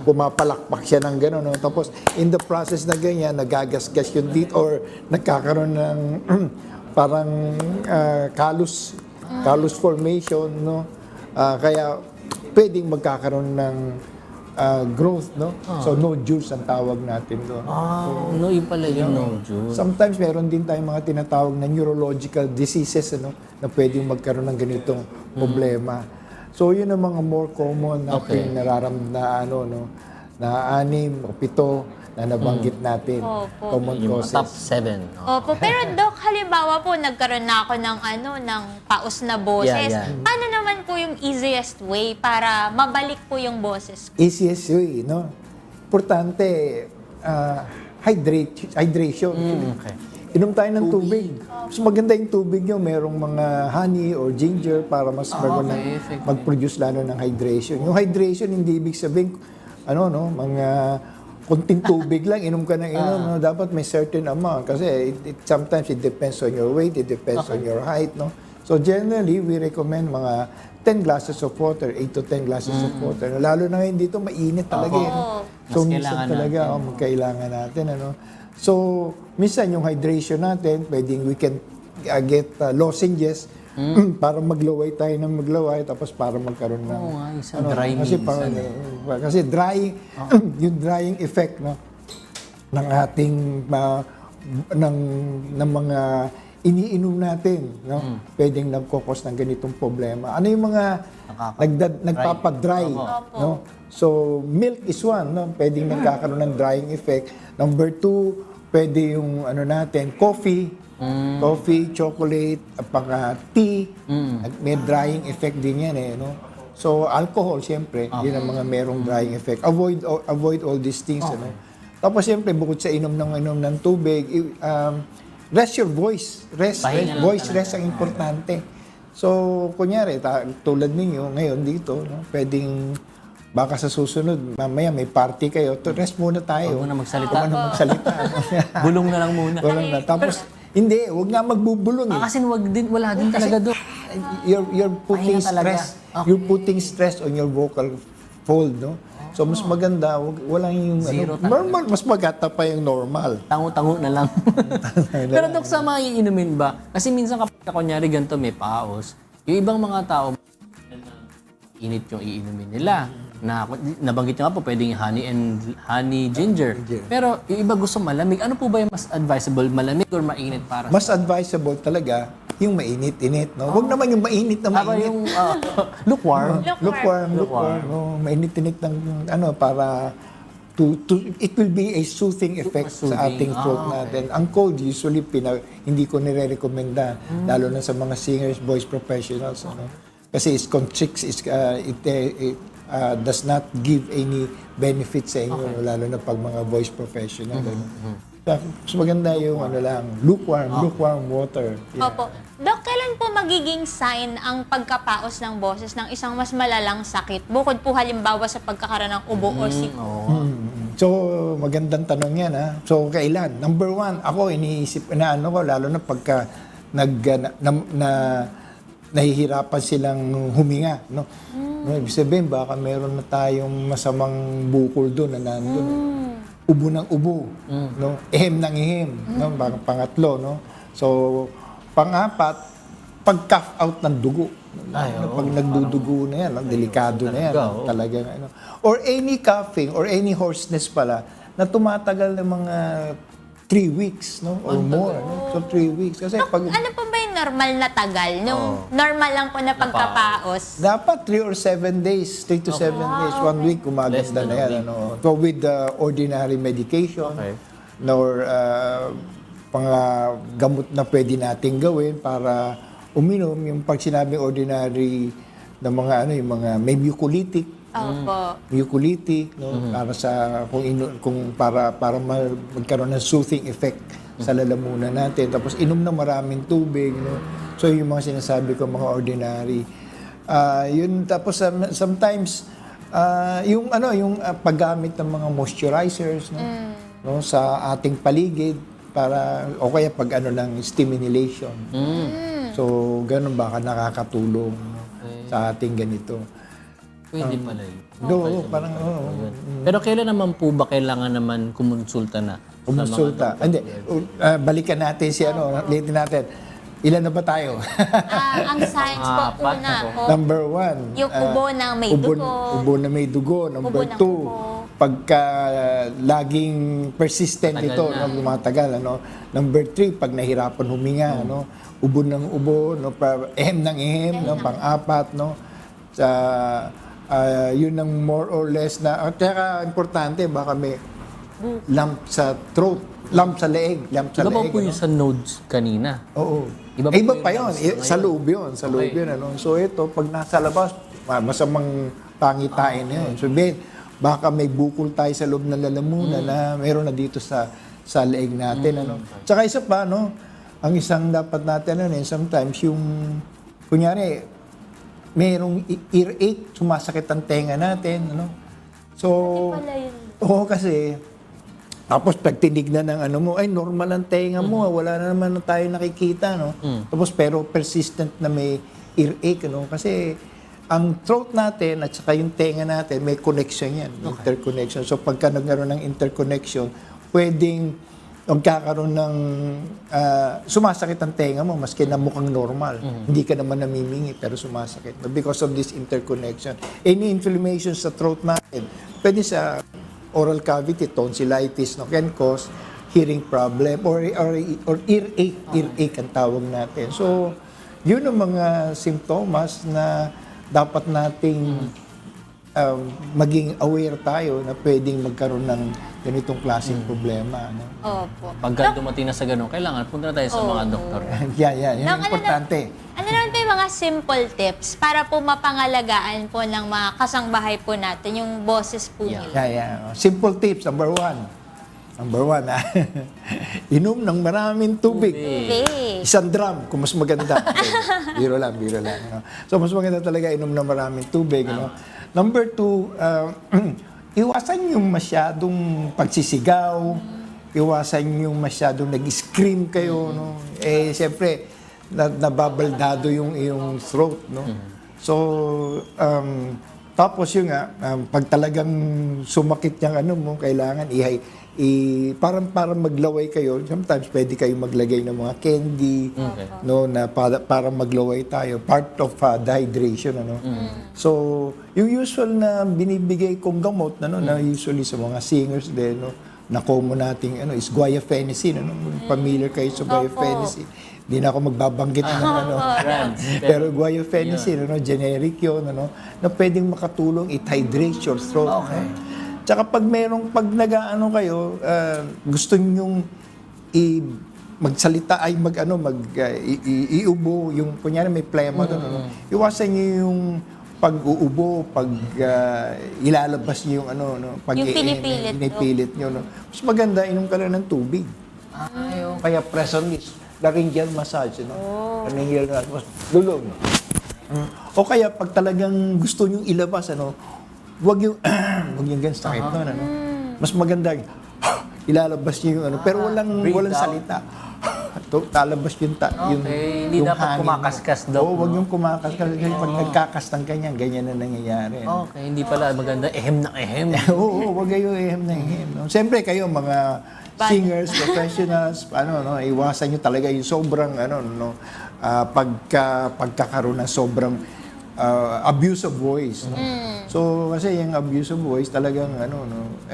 pumapalakpak siya ng gano'n, no? Tapos, in the process na ganyan, nagagasgas yun dito or nagkakaroon ng parang callus formation, no? Kaya pwedeng magkakaroon ng growth, no? So, nodules ang tawag natin doon. Yun pala yung nodules. Sometimes meron din tayong mga tinatawag na neurological diseases, na pwedeng magkaroon ng ganitong problema. So, yun ang mga more common natin nararamdaman na 6 o 7 na nabanggit natin. Common causes. Top 7. Opo, pero Doc, halimbawa po nagkaroon na ako ng paos na boses. Ano naman po yung easiest way para mabalik po yung boses ko? Easiest way, no? Importante, hydration. Inom tayo ng tubig. Mas maganda yung tubig nyo, merong mga honey or ginger para mas mag-produce lalo ng hydration. Yung hydration, hindi ibig sabihin, mga kunting tubig lang, inom ka ng inom, no? Dapat may certain amount kasi sometimes it depends on your weight, it depends on your height, no? So generally, we recommend mga 10 glasses of water, 8 to 10 glasses of water. Lalo na ngayon dito, mainit talaga. So minsan talaga, magkailangan natin. So, minsan yung hydration natin, pwedeng we can get lozenges para maglaway tayo ng maglaway tapos para magkaroon ng dry kasi drying yung drying effect ng ating ng mga iniinom natin pwedeng nagkokos ng ganitong problema. Ano yung mga nagpapadry, no? So milk is one, no? Pwedeng nagkakaroon ng drying effect. Number 2, pwede yung coffee, chocolate, tea, may drying effect din yan no? So, alcohol, siyempre, yun ang mga merong drying effect. Avoid all these things, Tapos, siyempre, bukod sa inom ng tubig, rest your voice. Voice rest ang importante. So, kunyari, tulad ninyo, ngayon dito, pwedeng, baka sa susunod, mamaya may party kayo, rest muna tayo. Huwag muna magsalita. Bulong na lang muna. Tapos, hindi, huwag nga magbubulong. Kasi wala din talaga doon. You're putting stress. You're putting stress on your vocal fold, no? So, mas maganda, walang yung Zero normal, mas maganda pa yung normal. Tango-tango na lang. Pero Dok, sa mga iinumin ba? Kasi minsan kapag kunyari ganito may paos, yung ibang mga tao, init yung iinumin nila. Na nabanggit nyo nga po, pwedeng honey ginger. Pero yung iba gusto malamig. Ano po ba yung mas advisable? Malamig or mainit para Mas advisable talaga yung mainit-init, no? Huwag naman yung mainit na Ako mainit. yung lukewarm. Lukewarm. No? Mainit-init ng para it will be a soothing effect sa ating throat natin. Ang cold usually hindi ko nire-recommenda lalo na sa mga singers, voice professionals, ano? Kasi it does not give any benefit sa inyo lalo na pag mga voice professional. Mas maganda yung lukewarm water. Yeah. Opo. Dok, kailan po magiging sign ang pagkapaos ng boses ng isang mas malalang sakit? Bukod po halimbawa sa pagkakaroon ng ubo o siko. So, magandang tanong yan, ha? So, kailan? Number one, ako iniisip na lalo na pagka nahihirapan silang huminga, no? No, ibig sabihin, baka meron na tayong masamang bukol doon na nandun. Ubo ng ubo, no? Ehem ng ehem, no? Pangatlo, no? So, pang-apat, pag-cough out ng dugo. Pag nagdudugo na yan, delikado na yan. Talaga, ano. Or any coughing or any hoarseness pala na tumatagal ng mga 3 weeks, no? Or more, no? So, 3 weeks. Kasi pag... Ano po ba yung normal na tagal? Nung normal lang po na pagkapaos? Dapat 3 or 7 days, 3 to 7 days, 1 week, gumaganda na yan. Ano. So with the ordinary medication, or mga gamot na pwede nating gawin para uminom, yung pag sinabing ordinary na mga yung mga may mucolytic, mucolytic, no? Para sa para magkaroon ng soothing effect sa lalamunan natin. Tapos inom ng maraming tubig, no? So yung mga sinasabi ko, mga ordinary. Yun, tapos sometimes yung paggamit ng mga moisturizers, no? No, sa ating paligid para o kaya pag ng steam inhalation. So ganun baka nakakatulong, no? Sa ating ganito. Pwede pala yun. Parang Pero kailan naman po ba kailangan naman kumonsulta na? Kumonsulta. Hindi, balikan natin ulitin natin. Ilan na ba tayo? Ang signs po, una po, Number 1. yung ubo na may dugo. Ubo na may dugo. Number Ubo ng 2, ubo. pagka laging persistent ito, lumatagal. Number 3, pag nahirapan huminga. Ubo ng ubo, ehem ng ehem. Pang-apat. Yun ang more or less na. At saka importante, baka may lump sa throat, lump sa leeg. Iba pa po yung sa nodes kanina. Oo. Iba Iba pa pa yung yun. Sa loob yun. Sa loob yun. So ito, pag nasa labas, masamang pangitain yun. So baka may bukol tayo sa loob ng lalamunan na meron na dito sa leeg natin. Tsaka isa pa, ang isang dapat natin, sometimes yung, kunyari, merong earache, sumasakit ang tenga natin. So, kasi, tapos pag tinignan ng ay normal ang tenga mo, wala na naman tayo nakikita, Tapos pero persistent na may earache, Kasi ang throat natin at saka yung tenga natin, may connection yan, interconnection. So pagka nagkaroon ng interconnection, pwedeng magkakaroon ng sumasakit ang tenga mo maski na mukhang normal. Hindi ka naman namimingi pero sumasakit. But because of this interconnection, any inflammation sa throat natin, pwede sa oral cavity, tonsillitis, can cause hearing problem or earache ang tawag natin. So, yun ang mga simptomas na dapat nating maging aware tayo na pwedeng magkaroon ng ganitong klaseng problema. Opo. Pagka dumating na sa ganun, kailangan punta na tayo sa mga doktor. Yan ang importante. Ano naman po yung mga simple tips para po mapangalagaan po ng mga kasangbahay po natin, yung boses po nila? Simple tips, number 1. Inom ng maraming tubig. Isang drum, kung mas maganda. Biro lang. So, mas maganda talaga inom ng maraming tubig. Number 2, iwasan yung masyadong pagsisigaw, iwasan yung masyadong nag-scream kayo. Siyempre, nababaldado yung iyong throat. So, Tapos yun nga, pag talagang sumakit yung ano mo, kailangan parang maglaway kayo. Sometimes pwede kayo maglagay ng mga candy, no, na para maglaway tayo. Part of dehydration, ano. So, yung usual na binibigay kong gamot, ano, na usually sa mga singers din, no, na common nating is guaifenesin, ano. Familiar kayo sa guaifenesin. Hindi na ako magbabanggit ng ano. Pero guaifenesin, ano, generic yun, ano, na pwedeng makatulong it-hydrate your throat. Okay. Tsaka pag nag-ano kayo, gusto nyong magsalita, iubo, yung, kunyari may plema doon, ano, iwasan nyo yung pag-uubo, pag ilalabas nyo yung pag Yung pinipilit nyo. No? Mas maganda, inom ka lang ng tubig. Kaya press on this, laryngeal massage, laryngeal massage, lulog. O kaya pag talagang gusto nyo ilabas, wag yung ganun sakit nun, Mas maganda, ilalabas nyo yung pero walang salita. Talabas yung Hindi yung dapat hangin mo. kumakaskas daw. Oo, wag yung kumakaskas. Kasi pag nagkakas ng ganyan na nangyayari. Okay, hindi pala maganda. Ehem na ehem. Oo, wag kayo ehem na ehem. No? Siyempre kayo, mga singers, professionals, iwasan nyo talaga yung sobrang, pagkakaroon ng sobrang abuse of voice. No? So, kasi yung abuse of voice talagang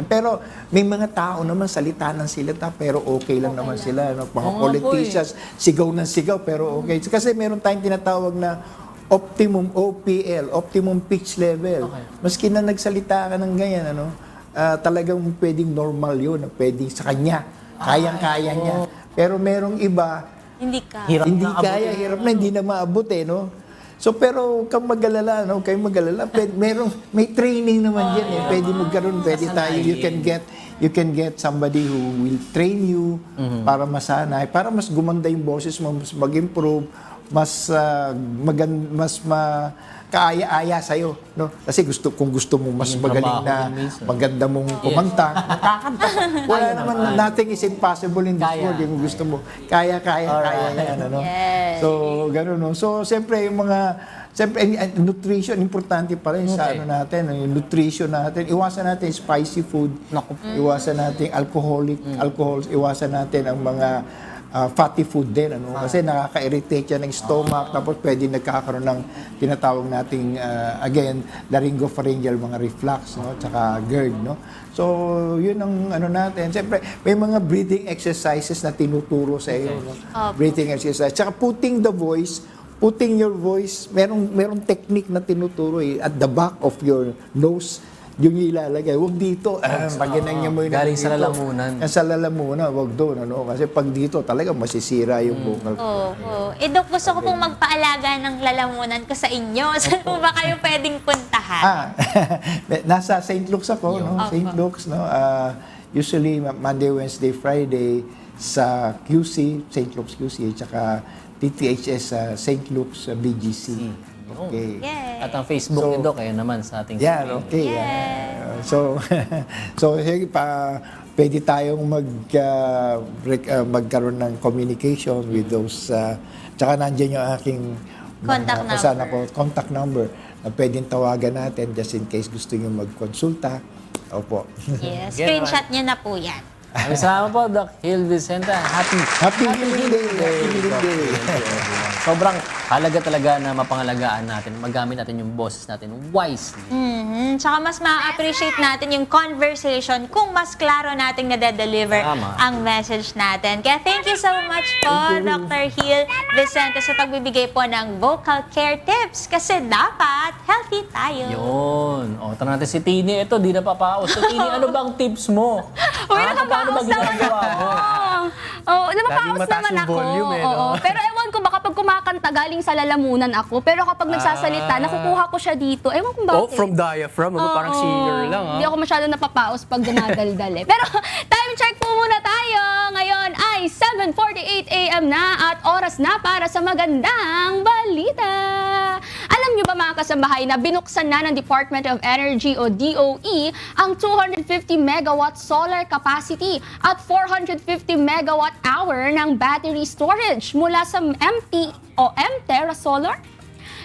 pero may mga tao naman salita ng silita pero okay lang naman sila. No? Mga politicians, sigaw ng sigaw pero okay. Kasi meron tayong tinatawag na optimum OPL, optimum pitch level. Maski na nagsalita ka ng ganyan, talagang pwedeng normal yun, pwedeng sa kanya, kayang-kaya niya. Pero merong iba, Hindi ka. hirap na, hindi na maabot no? So, pero kang mag-alala, kayo mag-alala, may training naman yan Pwede magkaroon, pwede tayo, you can get somebody who will train you para masanay, para mas gumanda yung boses mo, mas mag-improve, mas kaaya-aya sa'yo, no? Kasi kung gusto mo mas magaling na, maganda mong kumanta, makakanta. Wala naman, nothing is impossible in this world. Yung gusto mo, kaya yan, So, gano'n, no? So, siyempre, nutrition, importante pa rin sa natin, yung nutrition natin. Iwasan natin spicy food, iwasan natin alcohols, iwasan natin ang mga fatty food din, kasi nakaka-irritate yan ng stomach, tapos pwede nagkakaroon ng tinatawag nating laryngopharyngeal mga reflux, tsaka GERD, So, yun ang natin. Siyempre, may mga breathing exercises na tinuturo sa iyo, breathing exercise. Tsaka putting your voice, merong technique na tinuturo at the back of your nose, yung ilalagay. Huwag dito. Pag ginanya mo yun. Galing sa lalamunan. Sa lalamunan, huwag doon. Kasi pag dito, talaga masisira yung vocal. Dok, gusto ko pong magpaalaga ng lalamunan ko sa inyo. Saan po ba kayo pwedeng puntahan? Nasa St. Luke's ako, St. Luke's, usually Monday, Wednesday, Friday sa QC, St. Luke's QC, tsaka TTHS sa St. Luke's BGC. Okay. At ang Facebook ni Doc, naman sa ating okay. So, pwede tayong magkaroon ng communication with those, tsaka nandiyan yung aking contact number na pwedeng tawagan natin just in case gusto nyo magkonsulta. Opo. Yes, screenshot nyo na po yan. Kasama po, Doc Hill Vicenta. Happy Healing Day. Sobrang halaga talaga na mapangalagaan natin, magamit natin yung boses natin wisely. Tsaka mas ma-appreciate natin yung conversation kung mas klaro nating nade-deliver ang message natin. Kaya thank you so much po, Dr. Hill Vicenta, sa pagbibigay po ng vocal care tips. Kasi dapat healthy tayo. Yun. Tara natin si Tini. Ito, di na papaos. So, Tini, ano bang tips mo? Paano ba ginagawa mo? Napapaos naman ako. Pero ewan ko, baka pag kumakanta galing sa lalamunan ako, pero kapag nagsasalita, nakukuha ko siya dito. Ewan ko bakit. From diaphragm, parang singer lang. Hindi ako masyado napapaos pag dumadaldal Pero time check po muna tayo. Ngayon ay 7:48 a.m. na at oras na para sa magandang balita. Alam niyo ba mga kasambahay na binuksan na ng Department of Energy o DOE ang 250 megawatt solar capacity at 450 megawatt hour ng battery storage mula sa MP o Mterra Solar?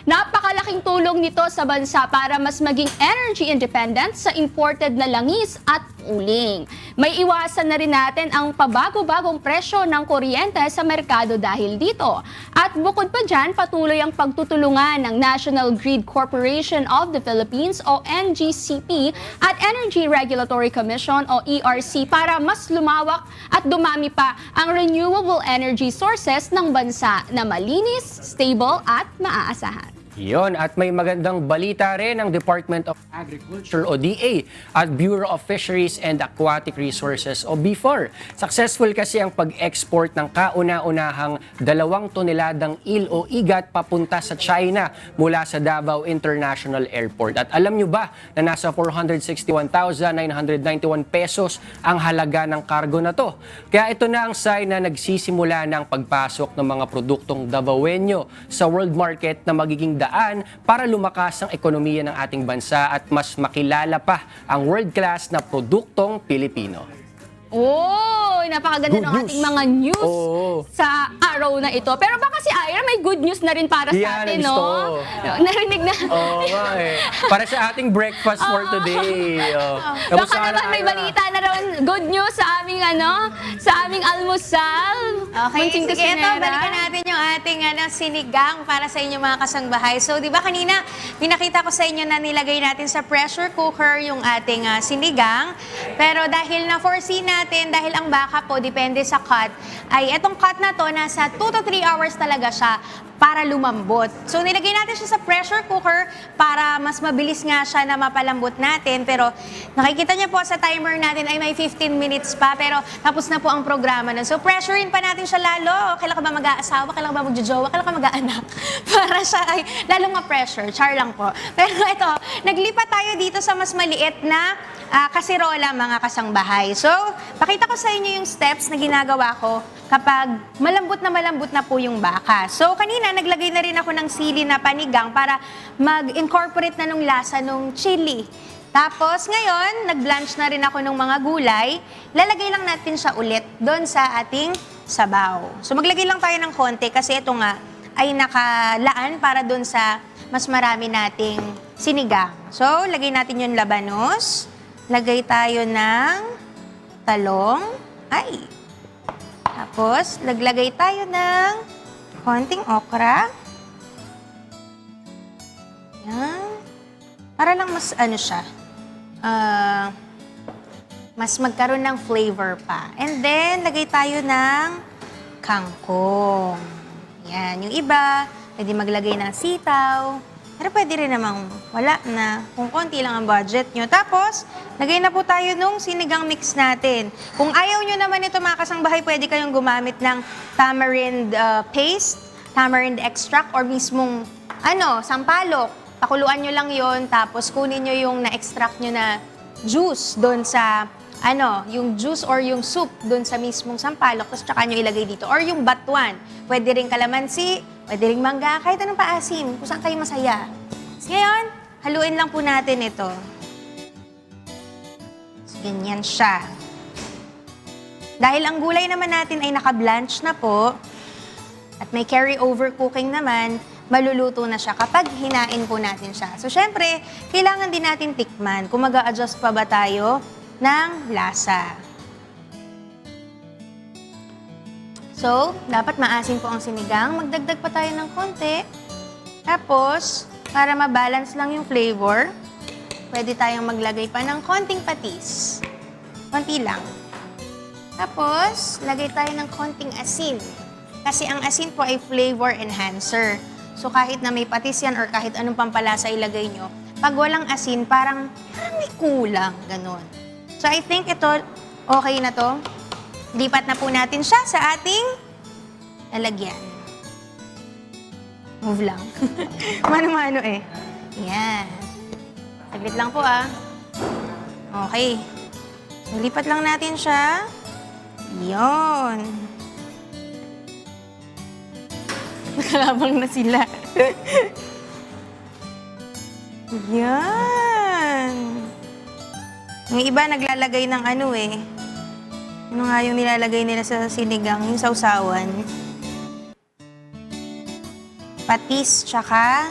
Napakalaking tulong nito sa bansa para mas maging energy independent sa imported na langis at uling. May iwasan na rin natin ang pabago-bagong presyo ng kuryente sa merkado dahil dito. At bukod pa dyan, patuloy ang pagtutulungan ng National Grid Corporation of the Philippines o NGCP at Energy Regulatory Commission o ERC para mas lumawak at dumami pa ang renewable energy sources ng bansa na malinis, stable at maaasahan. Yon, at may magandang balita rin ng Department of Agriculture o DA at Bureau of Fisheries and Aquatic Resources o BFOR. Successful kasi ang pag-export ng kauna-unahang 2 toneladang eel o igat papunta sa China mula sa Davao International Airport. At alam nyo ba na nasa 461,991 pesos ang halaga ng kargo na to? Kaya ito na ang sign na nagsisimula ng pagpasok ng mga produktong Davaoenyo sa world market na magiging daan para lumakas ang ekonomiya ng ating bansa at mas makilala pa ang world-class na produktong Pilipino. Oh, napakaganda Good ng news. ating mga news Oo. sa araw na ito. Pero baka si Ira may good news na rin para sa atin, no? gusto. Narinig na. Oo nga eh. Para sa ating breakfast for today. Baka naman may balita na rin good news sa aming sa aming almusal. Okay, Munting sige, ito, kusinera. balikan natin yung ating sinigang para sa inyong mga kasangbahay. So, di ba kanina, pinakita ko sa inyo na nilagay natin sa pressure cooker yung ating sinigang. Pero dahil na-foresee natin, dahil ang baka po, depende sa cut, ay etong cut na to, nasa 2 to 3 hours talaga siya para lumambot. So, nilagay natin siya sa pressure cooker para mas mabilis nga siya na mapalambot natin. Pero, nakikita niyo po sa timer natin ay may 15 minutes pa, pero tapos na po ang programa nun. So, pressurein pa natin siya lalo. Kailan ka ba mag-aasawa? Kailan ka ba magjojowa? Kailan ka mag-aanak? Para siya ay lalong ma-pressure. Char lang po. Pero ito, naglipat tayo dito sa mas maliit na kasirola, mga kasangbahay. So, pakita ko sa inyo yung steps na ginagawa ko kapag malambot na po yung baka. So, kanina, naglagay na rin ako ng sili na panigang para mag-incorporate na nung lasa nung chili. Tapos, ngayon, nag-blanch na rin ako ng mga gulay. Lalagay lang natin siya ulit doon sa ating sabaw. So, maglagay lang tayo ng konti kasi ito nga ay nakalaan para doon sa mas marami nating sinigang. So, lagay natin yung labanos. Lagay tayo ng talong. Ay! Tapos, naglagay tayo ng konting okra. Yan. Para lang mas siya. Mas magkaroon ng flavor pa. And then, lagay tayo ng kangkong. Yan. Yung iba, pwede maglagay ng sitaw. Pero pwede rin namang wala na. Kung konti lang ang budget nyo. Tapos, lagay na po tayo nung sinigang mix natin. Kung ayaw nyo naman ito mga kasangbahay, pwede kayong gumamit ng tamarind paste, tamarind extract, or mismong sampalok. Pakuluan nyo lang yon, tapos kunin nyo yung na-extract nyo na juice doon sa, yung juice or yung soup doon sa mismong sampalok, tapos tsaka nyo ilagay dito. Or yung batuan. Pwede rin kalamansi, pwede rin mangga, kahit anong paasim, kung saan kayo masaya. So, ngayon, haluin lang po natin ito. So, ganyan siya. Dahil ang gulay naman natin ay naka-blanch na po, at may carry-over cooking naman, maluluto na siya kapag hinain po natin siya. So, syempre, kailangan din natin tikman kung mag-a-adjust pa ba tayo ng lasa. So, dapat maasin po ang sinigang. Magdagdag pa tayo ng konti. Tapos, para ma-balance lang yung flavor, pwede tayong maglagay pa ng konting patis. Konti lang. Tapos, lagay tayo ng konting asin. Kasi ang asin po ay flavor enhancer. So, kahit na may patis yan or kahit anong pampalasa ilagay nyo, pag walang asin, parang may kulang. Ganon. So, I think ito, okay na to. Lipat na po natin siya sa ating lalagyan. Move lang. Mano-mano eh. Yan. Saglit lang po Okay. So, lipat lang natin siya. Yon. Nakalabang na sila. Yan. Yung iba naglalagay ng ano nga yung nilalagay nila sa sinigang, yung sausawan. Patis, tsaka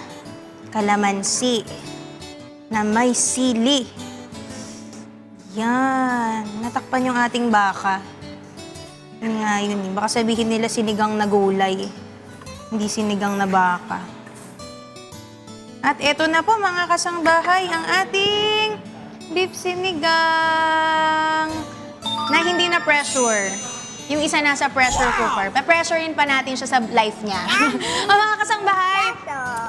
kalamansi na may sili. Yan. Natakpan yung ating baka. Yun nga yun. Baka sabihin nila sinigang na gulay. Hindi sinigang na baka. At eto na po mga kasangbahay, ang ating beef sinigang na hindi na pressure. Yung isa nasa pressure cooker. Pa-pressurein pa natin siya sa life niya. O mga kasangbahay,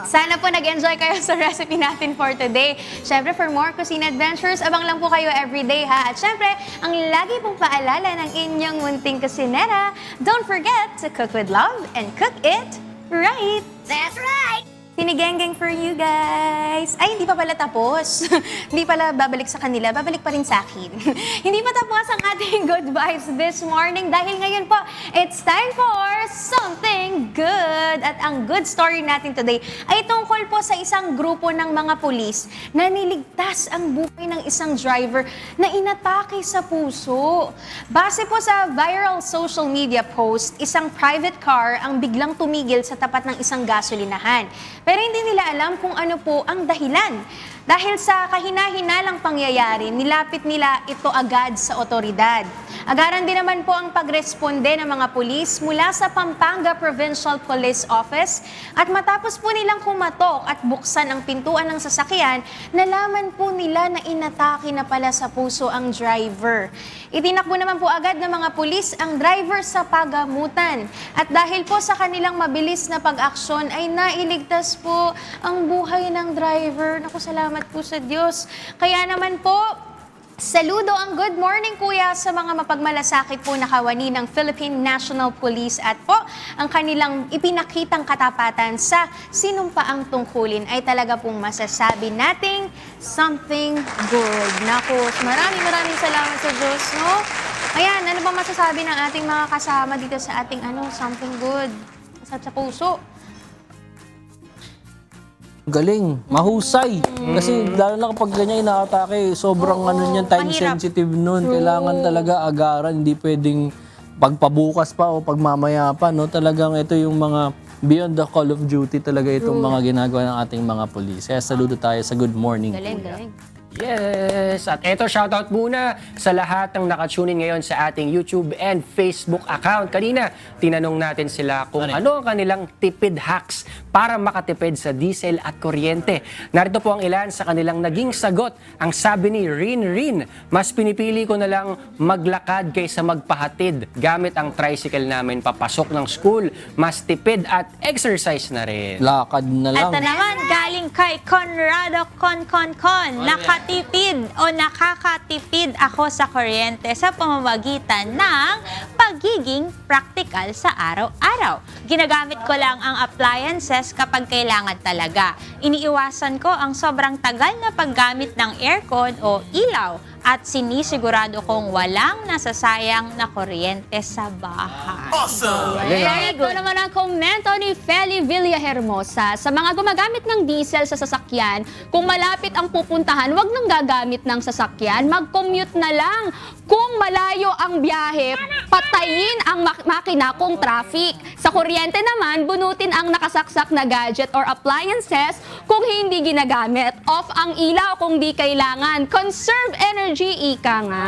sana po nag-enjoy kayo sa recipe natin for today. Syempre, for more cuisine adventures, abang lang po kayo everyday ha. At syempre, ang lagi pong paalala ng inyong munting kusinera, don't forget to cook with love and cook it right. That's right! Sinigengeng for you guys. Ay, hindi pa pala tapos. Hindi pala babalik sa kanila, babalik pa rin sa akin. Hindi pa tapos ang ating good vibes this morning dahil ngayon po, it's time for something good. At ang good story natin today ay tungkol po sa isang grupo ng mga pulis na niligtas ang buhay ng isang driver na inatake sa puso. Base po sa viral social media post, isang private car ang biglang tumigil sa tapat ng isang gasolinahan. Pero hindi nila alam kung ano po ang dahilan. Dahil sa kahina-hinalang pangyayari, nilapit nila ito agad sa otoridad. Agaran din naman po ang pagresponde ng mga pulis mula sa Pampanga Provincial Police Office at matapos po nilang kumatok at buksan ang pintuan ng sasakyan, nalaman po nila na inatake na pala sa puso ang driver. Itinakbo naman po agad ng mga pulis ang driver sa pagamutan. At dahil po sa kanilang mabilis na pag-aksyon ay nailigtas po ang buhay ng driver. Naku, salamat po sa Diyos. Kaya naman po, saludo ang good morning kuya sa mga mapagmalasakit po na kawani ng Philippine National Police at po ang kanilang ipinakitang katapatan sa sinumpaang tungkulin ay talaga pong masasabi nating something good. Naku, maraming salamat sa Diyos, no? Ayan, ano ba masasabi ng ating mga kasama dito sa ating something good? Masarap sa puso. Galing, mahusay. Kasi lalo na kapag ganyan inaatake, sobrang niyan, time mahirap. sensitive nun. Kailangan talaga agaran, hindi pwedeng pagpabukas pa o pagmamaya pa, no? Talagang ito yung mga beyond the call of duty talaga itong mga ginagawa ng ating mga pulis. Kaya saludo tayo sa good morning. Galing. Yes! At eto, shoutout muna sa lahat ng nakatunin ngayon sa ating YouTube and Facebook account. Kanina, tinanong natin sila kung ano ang kanilang tipid hacks para makatipid sa diesel at kuryente. Narito po ang ilan sa kanilang naging sagot. Ang sabi ni Rin, mas pinipili ko na lang maglakad kaysa magpahatid gamit ang tricycle namin papasok ng school. Mas tipid at exercise na rin. Lakad na lang. Ito naman, galing kay Conrado Con. Nakakatipid ako sa kuryente sa pamamagitan ng pagiging practical sa araw-araw. Ginagamit ko lang ang appliances kapag kailangan talaga. Iniiwasan ko ang sobrang tagal na paggamit ng aircon o ilaw at sinisigurado kong walang nasasayang na kuryente sa bahay. Ito naman ang komento ni Feli Villahermosa. Sa mga gumagamit ng diesel sa sasakyan, kung malapit ang pupuntahan, wag nang gagamit ng sasakyan, mag-commute na lang. Kung malayo ang biyahe, patayin ang makina kung traffic. Sa kuryente naman, bunutin ang nakasaksak na gadget or appliances kung hindi ginagamit. Off ang ilaw kung di kailangan. Conserve energy, ika nga.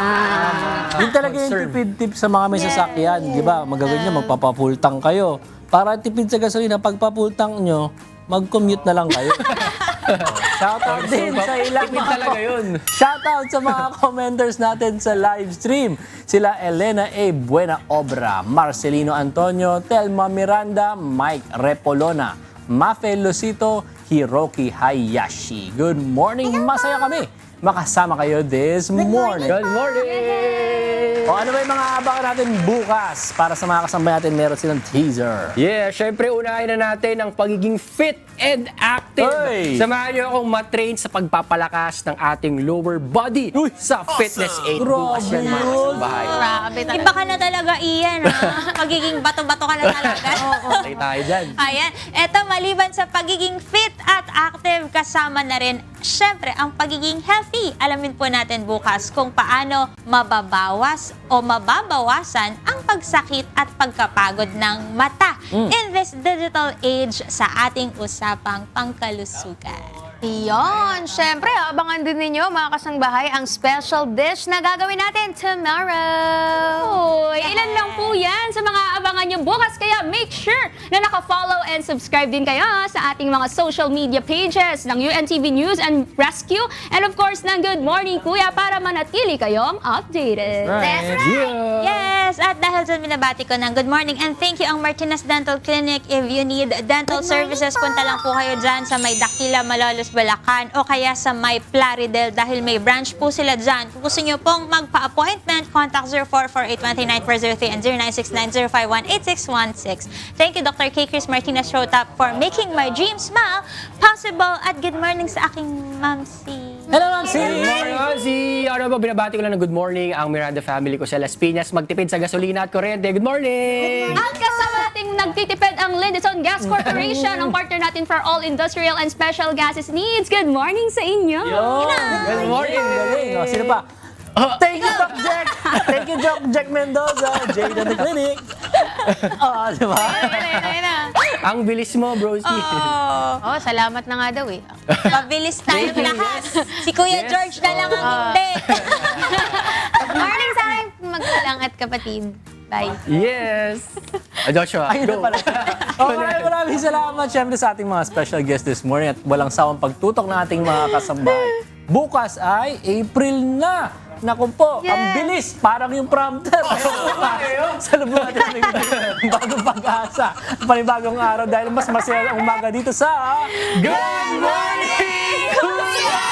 Yun talaga yung tipid tip sa mga may sasakyan. Di ba? Magagawin nyo, magpapapultang kayo. Para tipid sa gasolina, pagpapultang nyo, mag-commute na lang kayo. Shoutout din sa ilang talaga yun. Shoutout sa mga commenters natin sa live stream. Sila Elena A. Buena Obra, Marcelino Antonio, Telma Miranda, Mike Repolona, Mafe Lucito, Hiroki Hayashi. Good morning, masaya kami makasama kayo this morning. Good morning! O ano ba yung mga abangan natin bukas? Para sa mga kasambay natin, meron silang teaser. Yeah, syempre unahin na natin ang pagiging fit and active. Hey! Samahan niyo akong matrain sa pagpapalakas ng ating lower body sa Fitness 8. Bukas yan, mga kasambahay. Grabe talaga. Iba ka na talaga, Ian. Magiging bato-bato ka na talaga. Tayo tayo dyan. Ayan. Eto, maliban sa pagiging fit at active, kasama na rin syempre, ang pagiging healthy. Alamin po natin bukas kung paano mababawas o mababawasan ang pagsakit at pagkapagod ng mata in this digital age sa ating usapang pangkalusugan. Iyon, syempre, abangan din ninyo mga kasangbahay ang special dish na gagawin natin tomorrow. Uy, ilan lang po yan sa mga abangan nyo bukas. Kaya make sure na naka-follow and subscribe din kayo sa ating mga social media pages ng UNTV News and Rescue. And of course, ng Good Morning Kuya para manatili kayong updated. Right. Yes! At dahil dyan, binabati ko ng good morning and thank you ang Martinez Dental Clinic. If you need dental services, punta lang po kayo dyan sa may Dakila, Malolos, Bulacan o kaya sa may Plaridel dahil may branch po sila dyan. Kung gusto nyo pong magpa-appointment, contact 0448-29-403 and 0969-051-8616. Thank you, Dr. K. Chris Martinez Showtop for making my dream smile possible. At good morning sa aking mamsi. Hello, Mamsi! Si ano ba, binabati ko lang ng good morning ang Miranda family ko sa Las Piñas, magtipid sa gasolina at kuryente. Good morning! At kasama nating nagtitipid ang Lindison Gas Corporation, ang partner natin for all industrial and special gases needs. Good morning sa inyo! Good morning! Galing! O, sino pa? Thank you, Doc Jack! Thank you, Doc Jack Mendoza! Jade at the Clinic! Di ba? Ang bilis mo, broski. Oh, salamat na nga daw eh. Mabilis tayo lahat. Si Kuya George na lang ang hindi. Morning sa aking magkulang at kapatid. Bye. Yes! Joshua, Ayun na go. pala. Maraming salamat syempre sa ating mga special guest this morning at walang sawang pagtutok ng ating mga kasambahay. Bukas ay April na! Naku po, ang bilis! Parang yung prompter. Sa lubong natin ng bagong pag-asa. Panibagong araw dahil mas masaya ang umaga dito sa Good Morning Kuya!